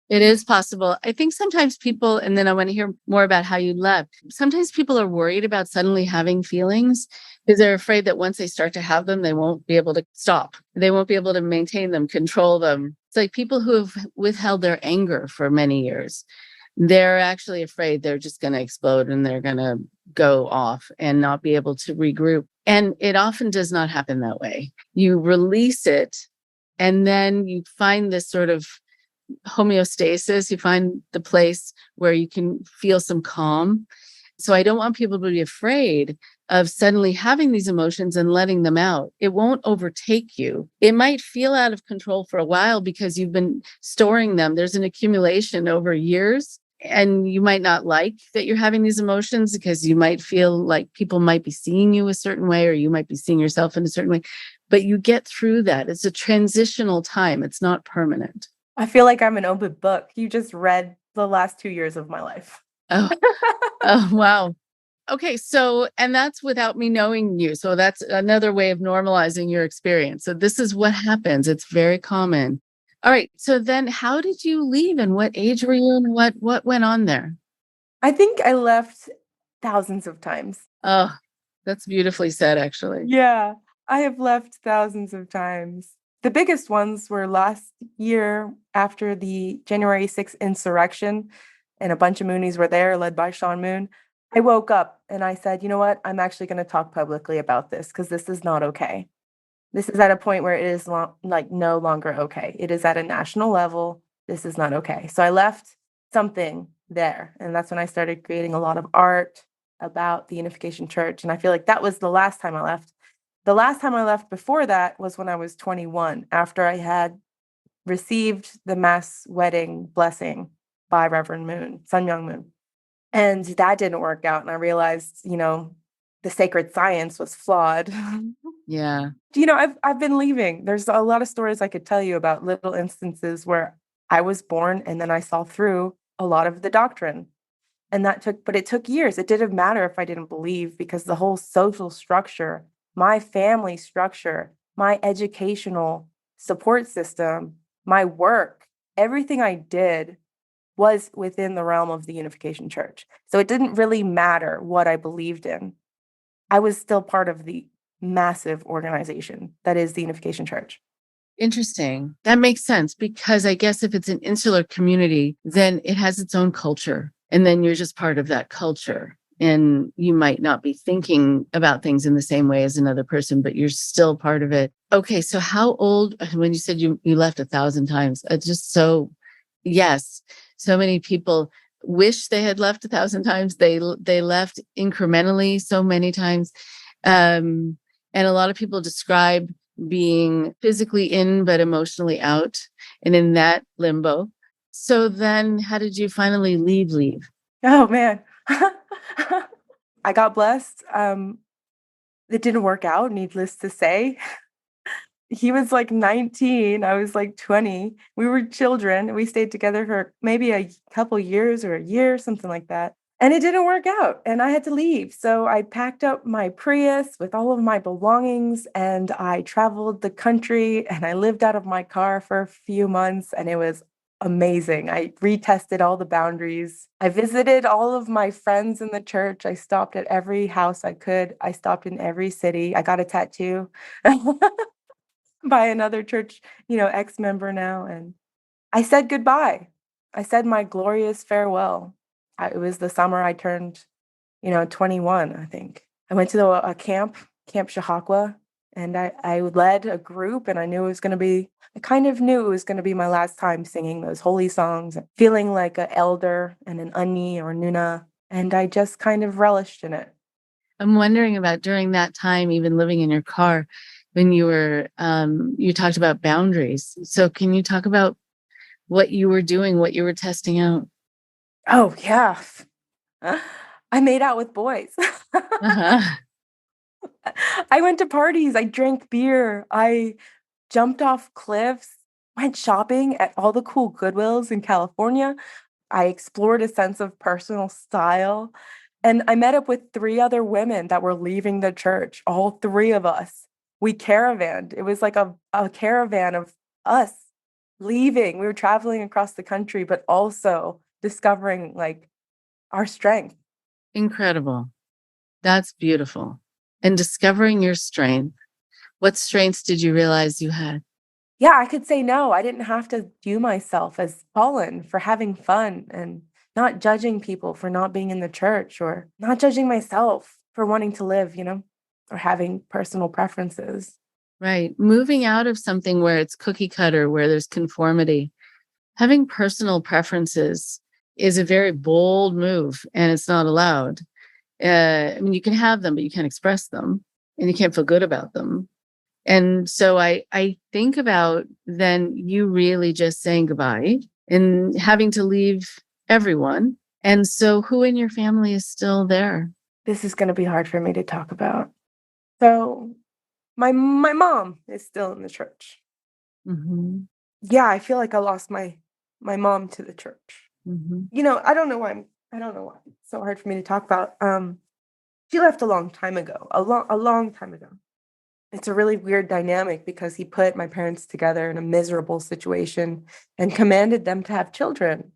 B: It is possible. I think sometimes people, and then I want to hear more about how you left. Sometimes people are worried about suddenly having feelings because they're afraid that once they start to have them, they won't be able to stop. They won't be able to maintain them, control them. It's like people who have withheld their anger for many years. They're actually afraid they're just going to explode and they're going to go off and not be able to regroup. And it often does not happen that way. You release it and then you find this sort of homeostasis. You find the place where you can feel some calm. So I don't want people to be afraid of suddenly having these emotions and letting them out. It won't overtake you. It might feel out of control for a while because you've been storing them. There's an accumulation over years. And you might not like that you're having these emotions because you might feel like people might be seeing you a certain way, or you might be seeing yourself in a certain way. But you get through that. It's a transitional time. It's not permanent.
C: I feel like I'm an open book. You just read the last 2 years of my life.
B: Oh, oh, wow. Okay. So, and that's without me knowing you. So that's another way of normalizing your experience. So this is what happens. It's very common. All right. So then how did you leave and what age were you and what went on there?
C: I think I left thousands of times.
B: Oh, that's beautifully said, actually.
C: Yeah, I have left thousands of times. The biggest ones were last year after the January 6th insurrection, and a bunch of Moonies were there, led by Sean Moon. I woke up and I said, you know what? I'm actually going to talk publicly about this because this is not okay. This is at a point where it is like no longer okay. It is at a national level. This is not okay. So I left something there. And that's when I started creating a lot of art about the Unification Church. And I feel like that was the last time I left. The last time I left before that was when I was 21, after I had received the mass wedding blessing by Reverend Moon, Sun Myung Moon. And that didn't work out. And I realized, the sacred science was flawed.
B: Yeah.
C: I've been leaving. There's a lot of stories I could tell you about little instances where I was born and then I saw through a lot of the doctrine. And but it took years. It didn't matter if I didn't believe because the whole social structure, my family structure, my educational support system, my work, everything I did was within the realm of the Unification Church. So it didn't really matter what I believed in. I was still part of the massive organization that is the Unification Church.
B: Interesting. That makes sense because I guess if it's an insular community, then it has its own culture. And then you're just part of that culture. And you might not be thinking about things in the same way as another person, but you're still part of it. Okay. So how old, when you said you left 1,000 times, yes, so many people wish they had left 1,000 times. They left incrementally so many times. And a lot of people describe being physically in, but emotionally out and in that limbo. So then how did you finally leave?
C: Oh, man. I got blessed. It didn't work out, needless to say. He was like 19. I was like 20. We were children. We stayed together for maybe a couple years or a year, something like that. And it didn't work out. And I had to leave. So I packed up my Prius with all of my belongings and I traveled the country and I lived out of my car for a few months. And it was amazing. I retested all the boundaries. I visited all of my friends in the church. I stopped at every house I could. I stopped in every city. I got a tattoo. By another church, ex-member now. And I said goodbye. I said my glorious farewell. It was the summer I turned, 21, I think. I went to a Camp Shahakwa, and I led a group, and I kind of knew it was going to be my last time singing those holy songs, feeling like an elder and an Unni or Nuna, and I just kind of relished in it.
B: I'm wondering about during that time, even living in your car, when you talked about boundaries. So can you talk about what you were doing, what you were testing out?
C: Oh, yeah. I made out with boys.
B: Uh-huh.
C: I went to parties. I drank beer. I jumped off cliffs, went shopping at all the cool Goodwills in California. I explored a sense of personal style. And I met up with 3 other women that were leaving the church, all 3 of us. We caravanned. It was like a caravan of us leaving. We were traveling across the country, but also discovering like our strength.
B: Incredible. That's beautiful. And discovering your strength. What strengths did you realize you had?
C: Yeah, I could say no. I didn't have to view myself as fallen for having fun and not judging people for not being in the church or not judging myself for wanting to live, or having personal preferences.
B: Right. Moving out of something where it's cookie cutter, where there's conformity. Having personal preferences is a very bold move, and it's not allowed. I mean, you can have them, but you can't express them, and you can't feel good about them. And so I think about then you really just saying goodbye and having to leave everyone. And so who in your family is still there?
C: This is going to be hard for me to talk about. So, my mom is still in the church.
B: Mm-hmm.
C: Yeah, I feel like I lost my mom to the church.
B: Mm-hmm.
C: I don't know why it's so hard for me to talk about. She left a long time ago. A long time ago. It's a really weird dynamic because he put my parents together in a miserable situation and commanded them to have children.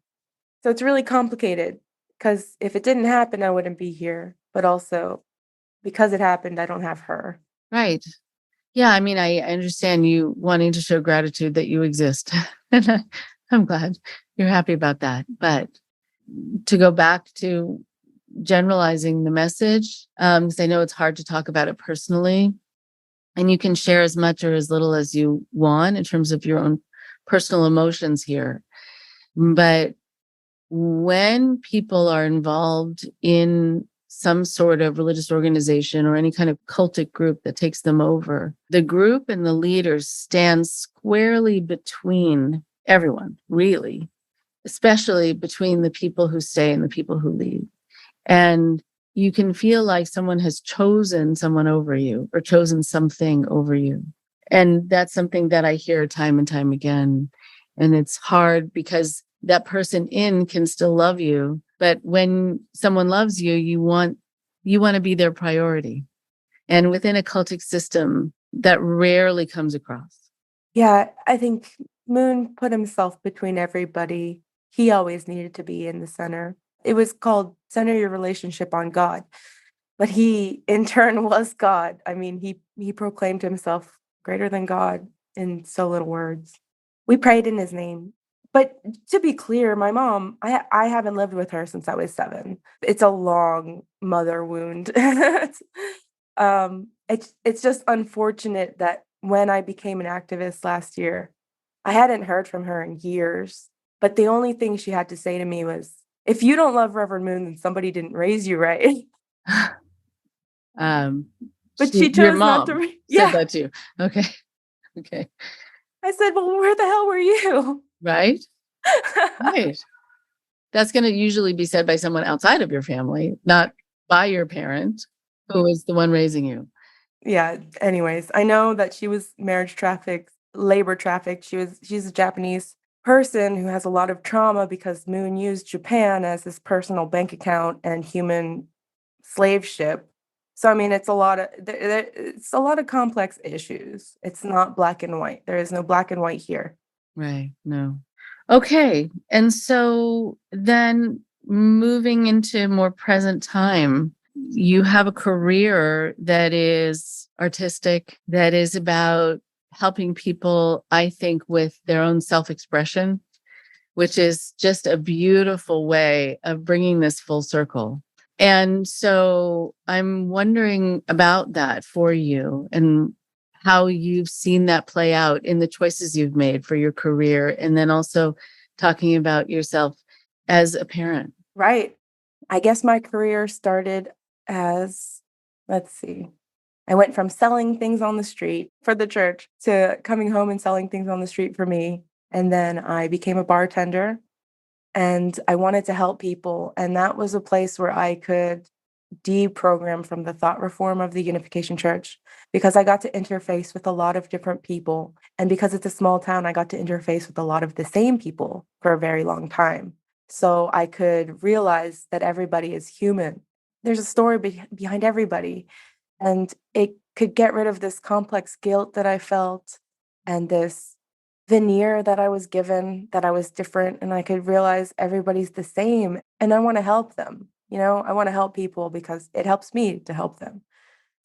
C: So it's really complicated because if it didn't happen, I wouldn't be here. But also, because it happened, I don't have her.
B: Right. Yeah. I mean, I understand you wanting to show gratitude that you exist. And I'm glad you're happy about that. But to go back to generalizing the message, because I know it's hard to talk about it personally. And you can share as much or as little as you want in terms of your own personal emotions here. But when people are involved in some sort of religious organization or any kind of cultic group that takes them over, the group and the leaders stand squarely between everyone, really, especially between the people who stay and the people who leave. And you can feel like someone has chosen someone over you or chosen something over you. And that's something that I hear time and time again. And it's hard because that person in can still love you. But when someone loves you, you want to be their priority. And within a cultic system, that rarely comes across.
C: Yeah, I think Moon put himself between everybody. He always needed to be in the center. It was called center your relationship on God. But he in turn was God. I mean, he proclaimed himself greater than God in so little words. We prayed in his name. But to be clear, my mom, I haven't lived with her since I was 7. It's a long mother wound. It's just unfortunate that when I became an activist last year, I hadn't heard from her in years. But the only thing she had to say to me was, if you don't love Reverend Moon, then somebody didn't raise you right.
B: Um,
C: But she
B: your
C: chose not to.
B: mom said
C: Yeah.
B: that too. Okay. Okay.
C: I said, well, where the hell were you?
B: Right. Right. That's going to usually be said by someone outside of your family, not by your parent, who is the one raising you.
C: Yeah. Anyways, I know that she was marriage trafficked, labor trafficked. She's a Japanese person who has a lot of trauma because Moon used Japan as his personal bank account and human slave ship. So I mean, it's a lot of complex issues. It's not black and white. There is no black and white here.
B: Right. No. Okay. And so then moving into more present time, you have a career that is artistic, that is about helping people, I think, with their own self-expression, which is just a beautiful way of bringing this full circle. And so I'm wondering about that for you and how you've seen that play out in the choices you've made for your career. And then also talking about yourself as a parent.
C: Right. I guess my career started as, let's see, I went from selling things on the street for the church to coming home and selling things on the street for me. And then I became a bartender and I wanted to help people. And that was a place where I could deprogram from the thought reform of the Unification Church because I got to interface with a lot of different people. And because it's a small town, I got to interface with a lot of the same people for a very long time. So I could realize that everybody is human. There's a story behind everybody. And it could get rid of this complex guilt that I felt and this veneer that I was given that I was different. And I could realize everybody's the same. And I want to help them. I want to help people because it helps me to help them.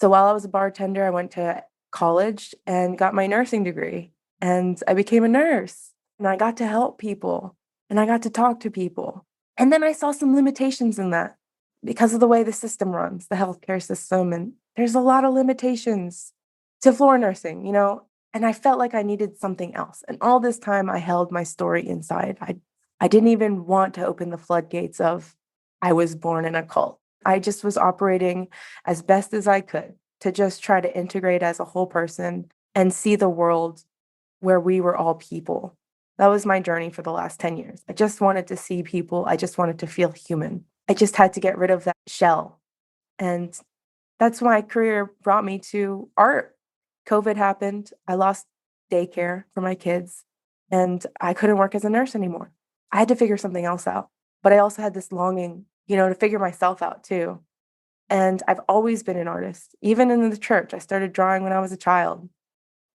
C: So while I was a bartender, I went to college and got my nursing degree. And I became a nurse and I got to help people and I got to talk to people. And then I saw some limitations in that because of the way the system runs, the healthcare system. And there's a lot of limitations to floor nursing, and I felt like I needed something else. And all this time I held my story inside. I didn't even want to open the floodgates of I was born in a cult. I just was operating as best as I could to just try to integrate as a whole person and see the world where we were all people. That was my journey for the last 10 years. I just wanted to see people. I just wanted to feel human. I just had to get rid of that shell. And that's why my career brought me to art. COVID happened. I lost daycare for my kids and I couldn't work as a nurse anymore. I had to figure something else out. But I also had this longing, to figure myself out too. And I've always been an artist. Even in the church, I started drawing when I was a child.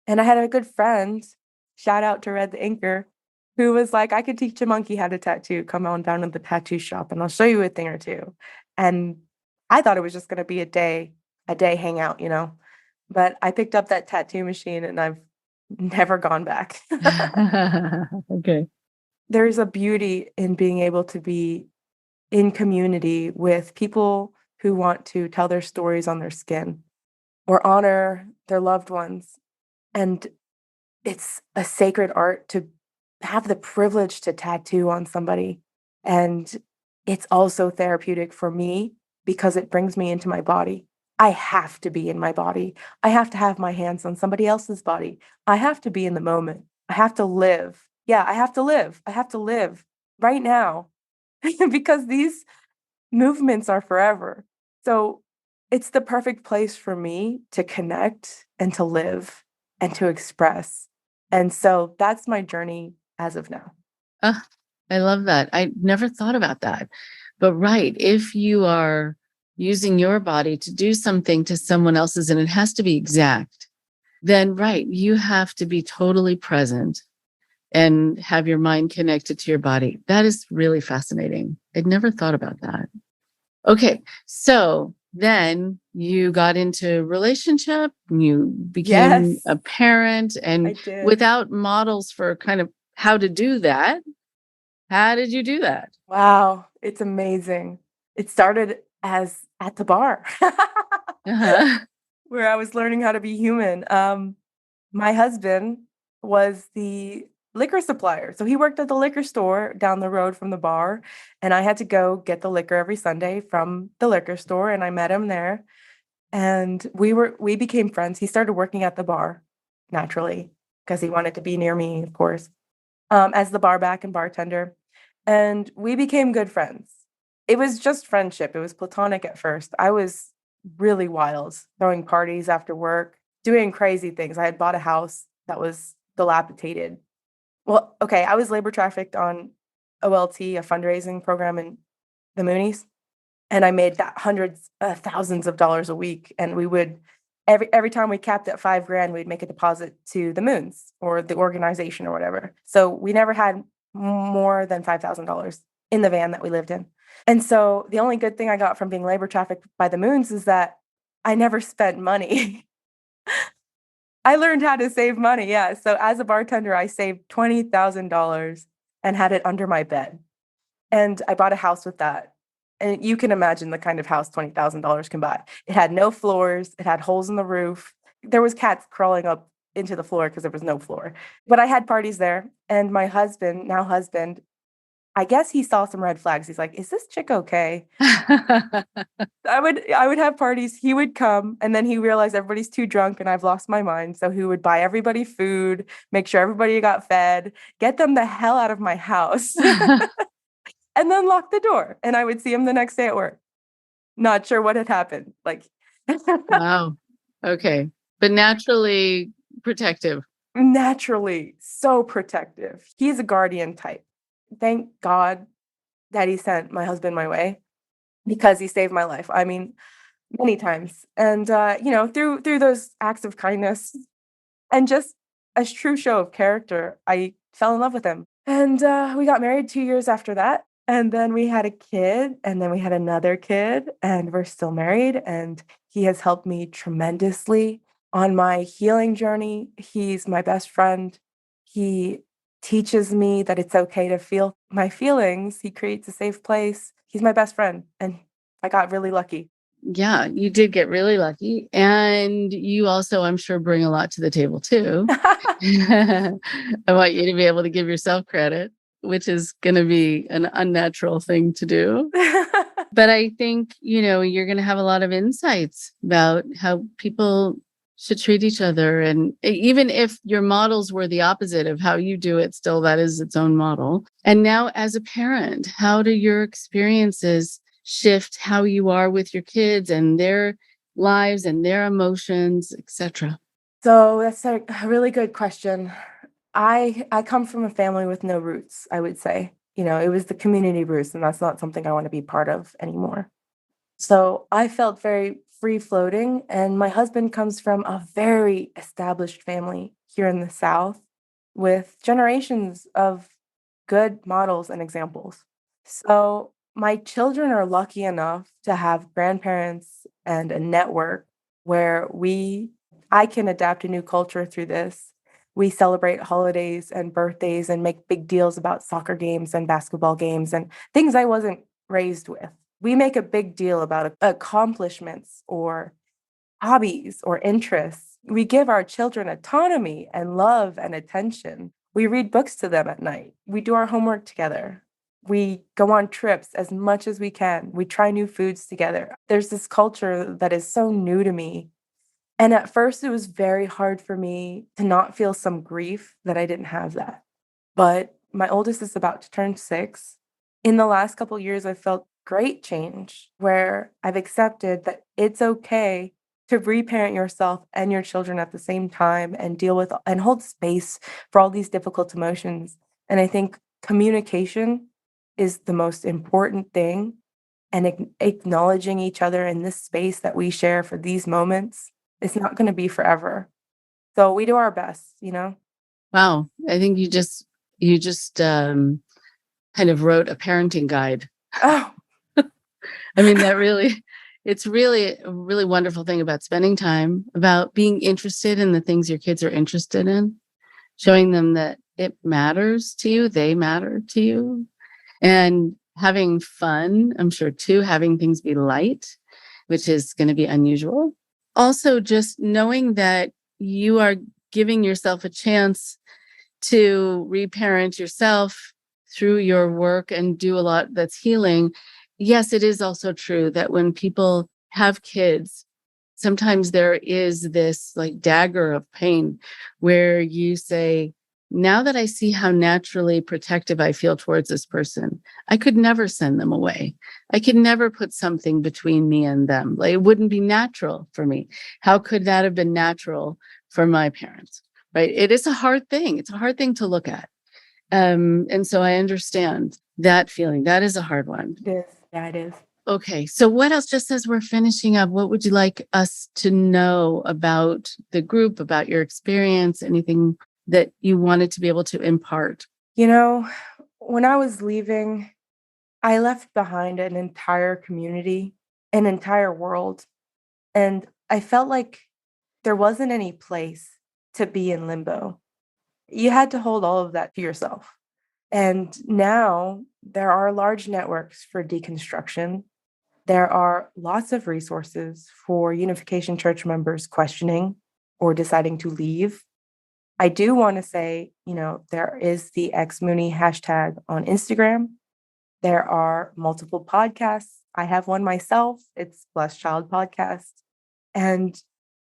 C: And I had a good friend, shout out to Red the Inker, who was like, I could teach a monkey how to tattoo. Come on down to the tattoo shop and I'll show you a thing or two. And I thought it was just going to be a day hangout, But I picked up that tattoo machine and I've never gone back.
B: Okay.
C: There's a beauty in being able to be in community with people who want to tell their stories on their skin or honor their loved ones. And it's a sacred art to have the privilege to tattoo on somebody. And it's also therapeutic for me because it brings me into my body. I have to be in my body. I have to have my hands on somebody else's body. I have to be in the moment. I have to live. Yeah, I have to live. I have to live right now because these movements are forever. So it's the perfect place for me to connect and to live and to express. And so that's my journey as of now.
B: Oh, I love that. I never thought about that. But right, if you are using your body to do something to someone else's, and it has to be exact, then right, you have to be totally present and have your mind connected to your body. That is really fascinating. I'd never thought about that. Okay, so then you got into a relationship, you became
C: Yes,
B: a parent,
C: I
B: and
C: did.
B: without models for kind of how to do that, how did you do that?
C: Wow, it's amazing. It started as at the bar
B: Uh-huh.
C: where I was learning how to be human. My husband was the liquor supplier. So he worked at the liquor store down the road from the bar. And I had to go get the liquor every Sunday from the liquor store. And I met him there. And we became friends. He started working at the bar naturally because he wanted to be near me, of course, as the bar back and bartender. And we became good friends. It was just friendship. It was platonic at first. I was really wild, throwing parties after work, doing crazy things. I had bought a house that was dilapidated. Well, okay, I was labor trafficked on OLT, a fundraising program in the Moonies, and I made that hundreds, thousands of dollars a week. And we would every time we capped at $5,000, we'd make a deposit to the Moons or the organization or whatever. So we never had more than $5,000 in the van that we lived in. And so the only good thing I got from being labor trafficked by the Moons is that I never spent money. I learned how to save money. Yeah. So as a bartender, I saved $20,000 and had it under my bed. And I bought a house with that. And you can imagine the kind of house $20,000 can buy. It had no floors. It had holes in the roof. There was cats crawling up into the floor because there was no floor. But I had parties there. And my husband, now husband, I guess he saw some red flags. He's like, is this chick okay? I would have parties. He would come, and then he realized everybody's too drunk and I've lost my mind. So he would buy everybody food, make sure everybody got fed, get them the hell out of my house, and then lock the door. And I would see him the next day at work. Not sure what had happened. Like,
B: Wow. Okay. But naturally protective.
C: naturally so protective. He's a guardian type. Thank God that he sent my husband my way because he saved my life. I mean, many times. And through those acts of kindness and just a true show of character, I fell in love with him. And we got married 2 years after that. And then we had a kid, and then we had another kid, and we're still married. And he has helped me tremendously on my healing journey. He's my best friend. He teaches me that it's okay to feel my feelings. He creates a safe place. He's my best friend. And I got really lucky.
B: Yeah, you did get really lucky. And you also, I'm sure, bring a lot to the table too. I want you to be able to give yourself credit, which is going to be an unnatural thing to do. But I think, you're going to have a lot of insights about how people should treat each other. And even if your models were the opposite of how you do it, still that is its own model. And now as a parent, how do your experiences shift how you are with your kids and their lives and their emotions, etc.?
C: So that's a really good question. I come from a family with no roots, I would say. It was the community roots, and that's not something I want to be part of anymore. So I felt very free floating, and my husband comes from a very established family here in the South with generations of good models and examples. So my children are lucky enough to have grandparents and a network where I can adapt a new culture through this. We celebrate holidays and birthdays and make big deals about soccer games and basketball games and things I wasn't raised with. We make a big deal about accomplishments or hobbies or interests. We give our children autonomy and love and attention. We read books to them at night. We do our homework together. We go on trips as much as we can. We try new foods together. There's this culture that is so new to me. And at first, it was very hard for me to not feel some grief that I didn't have that. But my oldest is about to turn 6. In the last couple of years, I've felt great change where I've accepted that it's okay to reparent yourself and your children at the same time and deal with and hold space for all these difficult emotions. And I think communication is the most important thing, and acknowledging each other in this space that we share for these moments. It's not going to be forever. So we do our best.
B: Wow. I think you just kind of wrote a parenting guide.
C: Oh,
B: I mean, it's really a really wonderful thing about spending time, about being interested in the things your kids are interested in, showing them that it matters to you, they matter to you, and having fun, I'm sure too, having things be light, which is going to be unusual. Also, just knowing that you are giving yourself a chance to reparent yourself through your work and do a lot that's healing. Yes, it is also true that when people have kids, sometimes there is this like dagger of pain where you say, now that I see how naturally protective I feel towards this person, I could never send them away. I could never put something between me and them. Like, it wouldn't be natural for me. How could that have been natural for my parents? Right? It is a hard thing. It's a hard thing to look at. And so I understand that feeling. That is a hard one.
C: it is. Yeah, it is.
B: Okay. So what else, just as we're finishing up, what would you like us to know about the group, about your experience, anything that you wanted to be able to impart?
C: When I was leaving, I left behind an entire community, an entire world. And I felt like there wasn't any place to be in limbo. You had to hold all of that to yourself. And now there are large networks for deconstruction. There are lots of resources for Unification Church members questioning or deciding to leave. I do want to say, there is the #XMooney hashtag on Instagram. There are multiple podcasts. I have one myself. It's Blessed Child Podcast. And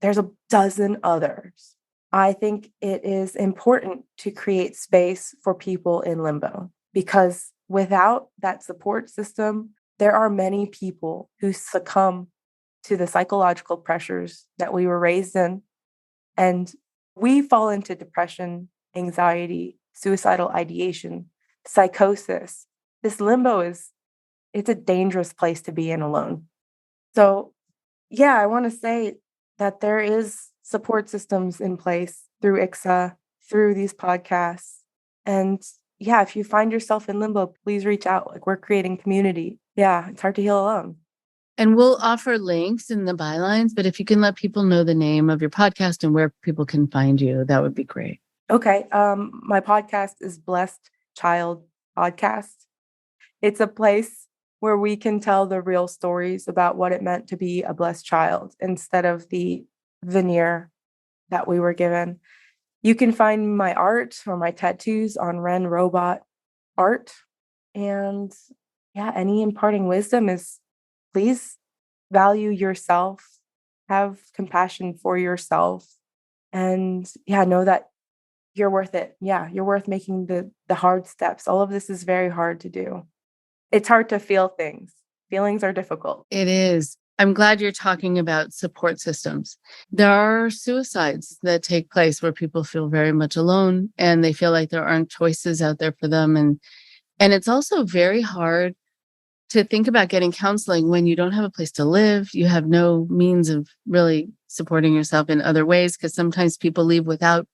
C: there's a dozen others. I think it is important to create space for people in limbo because without that support system, there are many people who succumb to the psychological pressures that we were raised in. And we fall into depression, anxiety, suicidal ideation, psychosis. This limbo it's a dangerous place to be in alone. So, yeah, I want to say that there is support systems in place through ICSA, through these podcasts. And yeah, if you find yourself in limbo, please reach out. Like, we're creating community. Yeah, it's hard to heal alone.
B: And we'll offer links in the bylines, but if you can let people know the name of your podcast and where people can find you, that would be great.
C: Okay. My podcast is Blessed Child Podcast. It's a place where we can tell the real stories about what it meant to be a blessed child instead of the veneer that we were given. You can find my art or my tattoos on Ren Robot Art. And yeah, any imparting wisdom is please value yourself, have compassion for yourself, and yeah, know that you're worth it. Yeah, you're worth making the hard steps. All of this is very hard to do. It's hard to feel things. Feelings are difficult.
B: It is. I'm glad you're talking about support systems. There are suicides that take place where people feel very much alone and they feel like there aren't choices out there for them. And it's also very hard to think about getting counseling when you don't have a place to live. You have no means of really supporting yourself in other ways because sometimes people leave without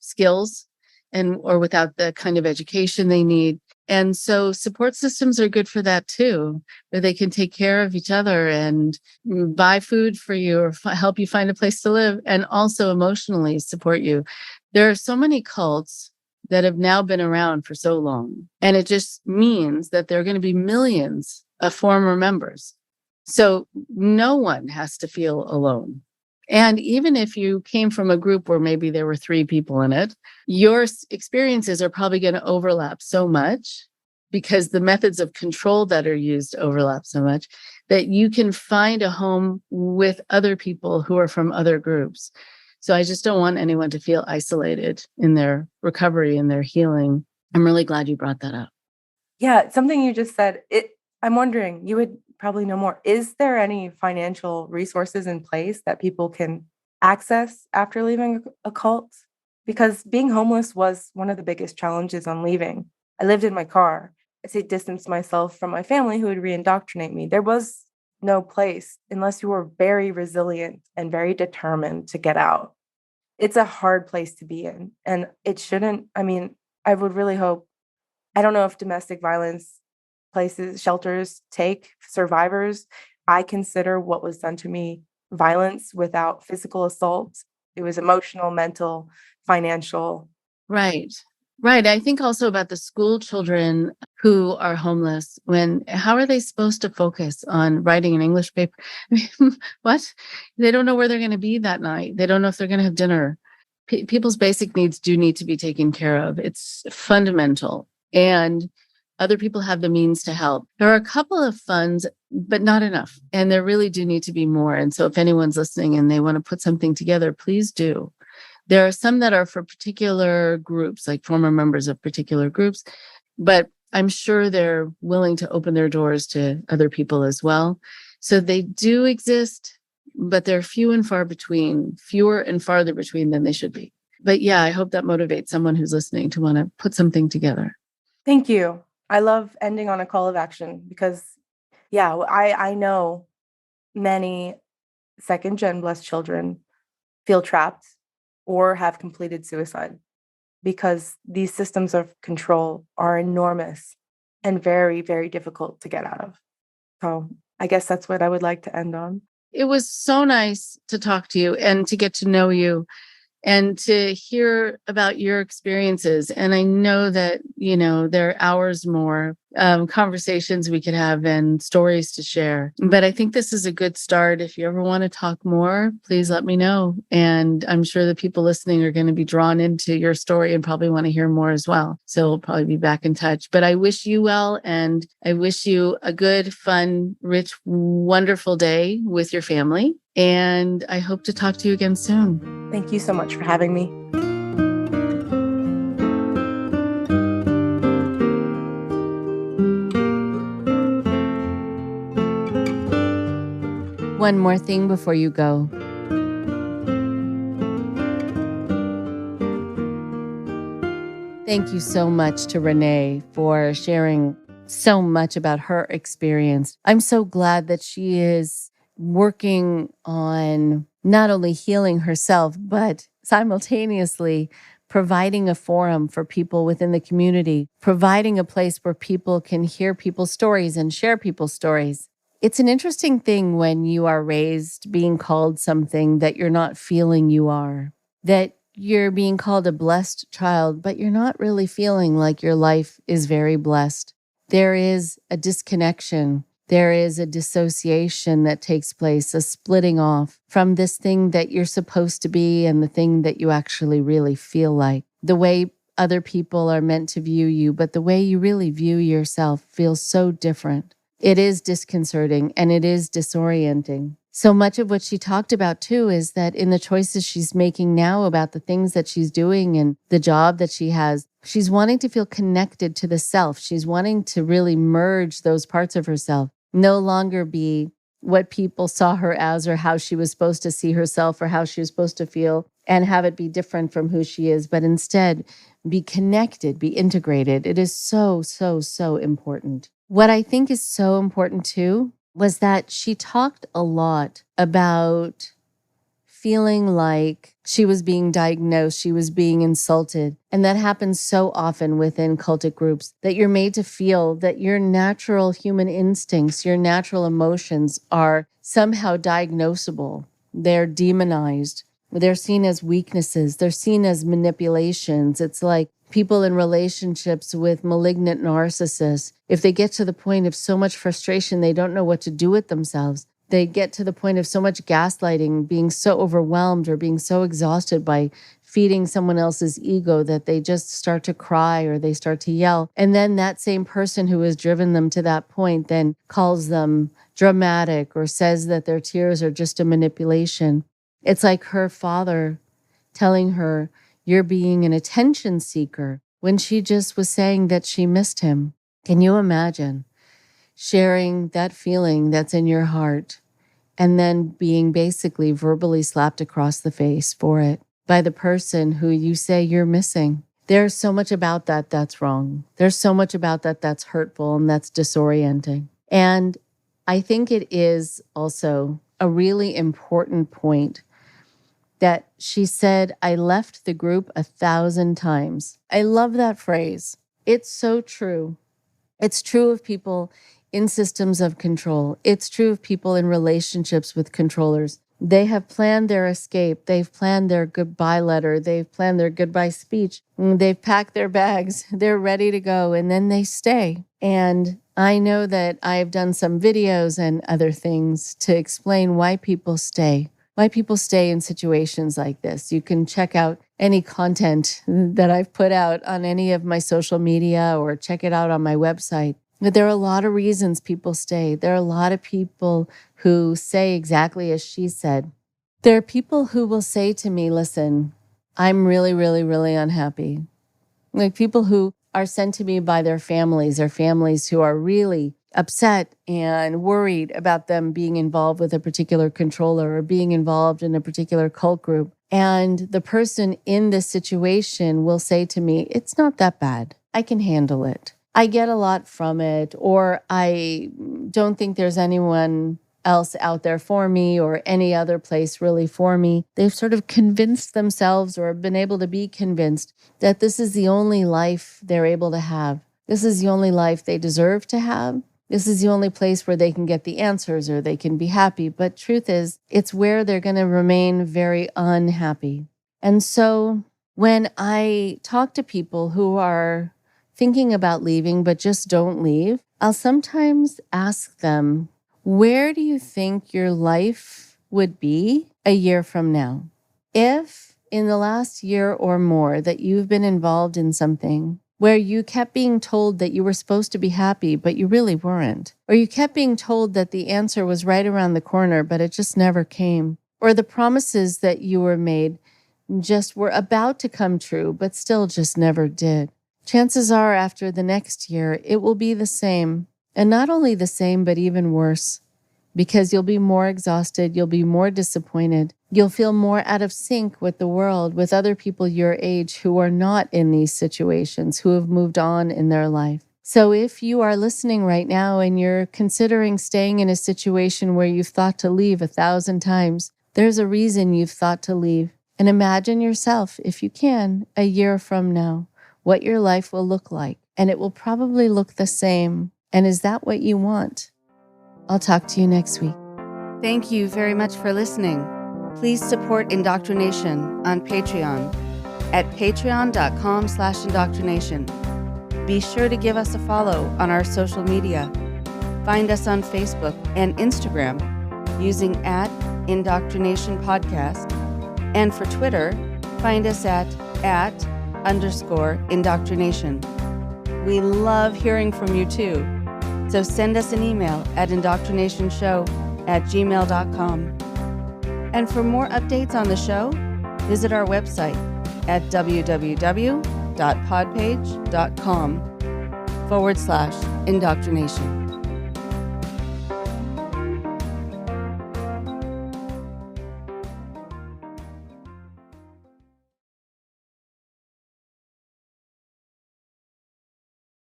B: skills or without the kind of education they need. And so support systems are good for that too, where they can take care of each other and buy food for you or help you find a place to live and also emotionally support you. There are so many cults that have now been around for so long. And it just means that there are going to be millions of former members. So no one has to feel alone. And even if you came from a group where maybe there were 3 people in it, your experiences are probably going to overlap so much because the methods of control that are used overlap so much that you can find a home with other people who are from other groups. So I just don't want anyone to feel isolated in their recovery and their healing. I'm really glad you brought that up.
C: Yeah, something you just said, I'm wondering, you would probably know more. Is there any financial resources in place that people can access after leaving a cult? Because being homeless was one of the biggest challenges on leaving. I lived in my car. I distanced myself from my family who would reindoctrinate me. There was no place unless you were very resilient and very determined to get out. It's a hard place to be in. And it shouldn't, I would really hope, I don't know if domestic violence shelters take survivors. I consider what was done to me violence without physical assault. It was emotional, mental, financial.
B: Right. I think also about the school children who are homeless. How are they supposed to focus on writing an English paper? What? They don't know where they're going to be that night. They don't know if they're going to have dinner. People's basic needs do need to be taken care of. It's fundamental. And other people have the means to help. There are a couple of funds, but not enough. And there really do need to be more. And so if anyone's listening and they want to put something together, please do. There are some that are for particular groups, like former members of particular groups, but I'm sure they're willing to open their doors to other people as well. So they do exist, but they're fewer and farther between than they should be. But yeah, I hope that motivates someone who's listening to want to put something together.
C: Thank you. I love ending on a call of action because, yeah, I know many second-gen blessed children feel trapped or have completed suicide because these systems of control are enormous and very, very difficult to get out of. So I guess that's what I would like to end on.
B: It was so nice to talk to you and to get to know you. and to hear about your experiences. And I know that, there are hours more conversations we could have and stories to share. But I think this is a good start. If you ever want to talk more, please let me know. And I'm sure the people listening are going to be drawn into your story and probably want to hear more as well. So we'll probably be back in touch. But I wish you well, and I wish you a good, fun, rich, wonderful day with your family. And I hope to talk to you again soon.
C: Thank you so much for having me.
B: One more thing before you go. Thank you so much to Renee for sharing so much about her experience. I'm so glad that she is working on not only healing herself, but simultaneously providing a forum for people within the community, providing a place where people can hear people's stories and share people's stories. It's an interesting thing when you are raised being called something that you're not feeling you are, that you're being called a blessed child, but you're not really feeling like your life is very blessed. There is a disconnection. There is a dissociation that takes place, a splitting off from this thing that you're supposed to be and the thing that you actually really feel like. The way other people are meant to view you, but the way you really view yourself feels so different. It is disconcerting and it is disorienting. So much of what she talked about too is that in the choices she's making now about the things that she's doing and the job that she has, she's wanting to feel connected to the self. She's wanting to really merge those parts of herself, no longer be what people saw her as or how she was supposed to see herself or how she was supposed to feel and have it be different from who she is, but instead be connected, be integrated. It is so, so, so important. What I think is so important too was that she talked a lot about feeling like she was being diagnosed, she was being insulted. And that happens so often within cultic groups, that you're made to feel that your natural human instincts, your natural emotions are somehow diagnosable. They're demonized. They're seen as weaknesses. They're seen as manipulations. It's like people in relationships with malignant narcissists, if they get to the point of so much frustration, they don't know what to do with themselves. They get to the point of so much gaslighting, being so overwhelmed or being so exhausted by feeding someone else's ego that they just start to cry or they start to yell. And then that same person who has driven them to that point then calls them dramatic or says that their tears are just a manipulation. It's like her father telling her, "You're being an attention seeker," when she just was saying that she missed him. Can you imagine sharing that feeling that's in your heart and then being basically verbally slapped across the face for it by the person who you say you're missing? There's so much about that that's wrong. There's so much about that that's hurtful and that's disorienting. And I think it is also a really important point that she said, "I left the group 1,000 times." I love that phrase. It's so true. It's true of people in systems of control. It's true of people in relationships with controllers. They have planned their escape. They've planned their goodbye letter. They've planned their goodbye speech. They've packed their bags. They're ready to go, and then they stay. And I know that I've done some videos and other things to explain why people stay. Why people stay in situations like this. You can check out any content that I've put out on any of my social media or check it out on my website. But there are a lot of reasons people stay. There are a lot of people who say exactly as she said. There are people who will say to me, "Listen, I'm really, really, really unhappy." Like people who are sent to me by their families who are really upset and worried about them being involved with a particular controller or being involved in a particular cult group. And the person in this situation will say to me, "It's not that bad. I can handle it. I get a lot from it," or "I don't think there's anyone else out there for me or any other place really for me." They've sort of convinced themselves or been able to be convinced that this is the only life they're able to have. This is the only life they deserve to have. This is the only place where they can get the answers or they can be happy. But truth is, it's where they're going to remain very unhappy. And so when I talk to people who are thinking about leaving but just don't leave, I'll sometimes ask them, where do you think your life would be a year from now? If in the last year or more that you've been involved in something where you kept being told that you were supposed to be happy, but you really weren't, or you kept being told that the answer was right around the corner, but it just never came, or the promises that you were made just were about to come true, but still just never did. Chances are after the next year, it will be the same. And not only the same, but even worse, because you'll be more exhausted, you'll be more disappointed, you'll feel more out of sync with the world, with other people your age who are not in these situations, who have moved on in their life. So if you are listening right now and you're considering staying in a situation where you've thought to leave 1,000 times, there's a reason you've thought to leave. And imagine yourself, if you can, a year from now, what your life will look like. And it will probably look the same. And is that what you want? I'll talk to you next week.
A: Thank you very much for listening. Please support IndoctriNation on Patreon at patreon.com/indoctrination. Be sure to give us a follow on our social media. Find us on Facebook and Instagram using @IndoctriNation Podcast. And for Twitter, find us at @_indoctrination. We love hearing from you too. So send us an email at indoctrinationshow@gmail.com. And for more updates on the show, visit our website at www.podpage.com/indoctrination.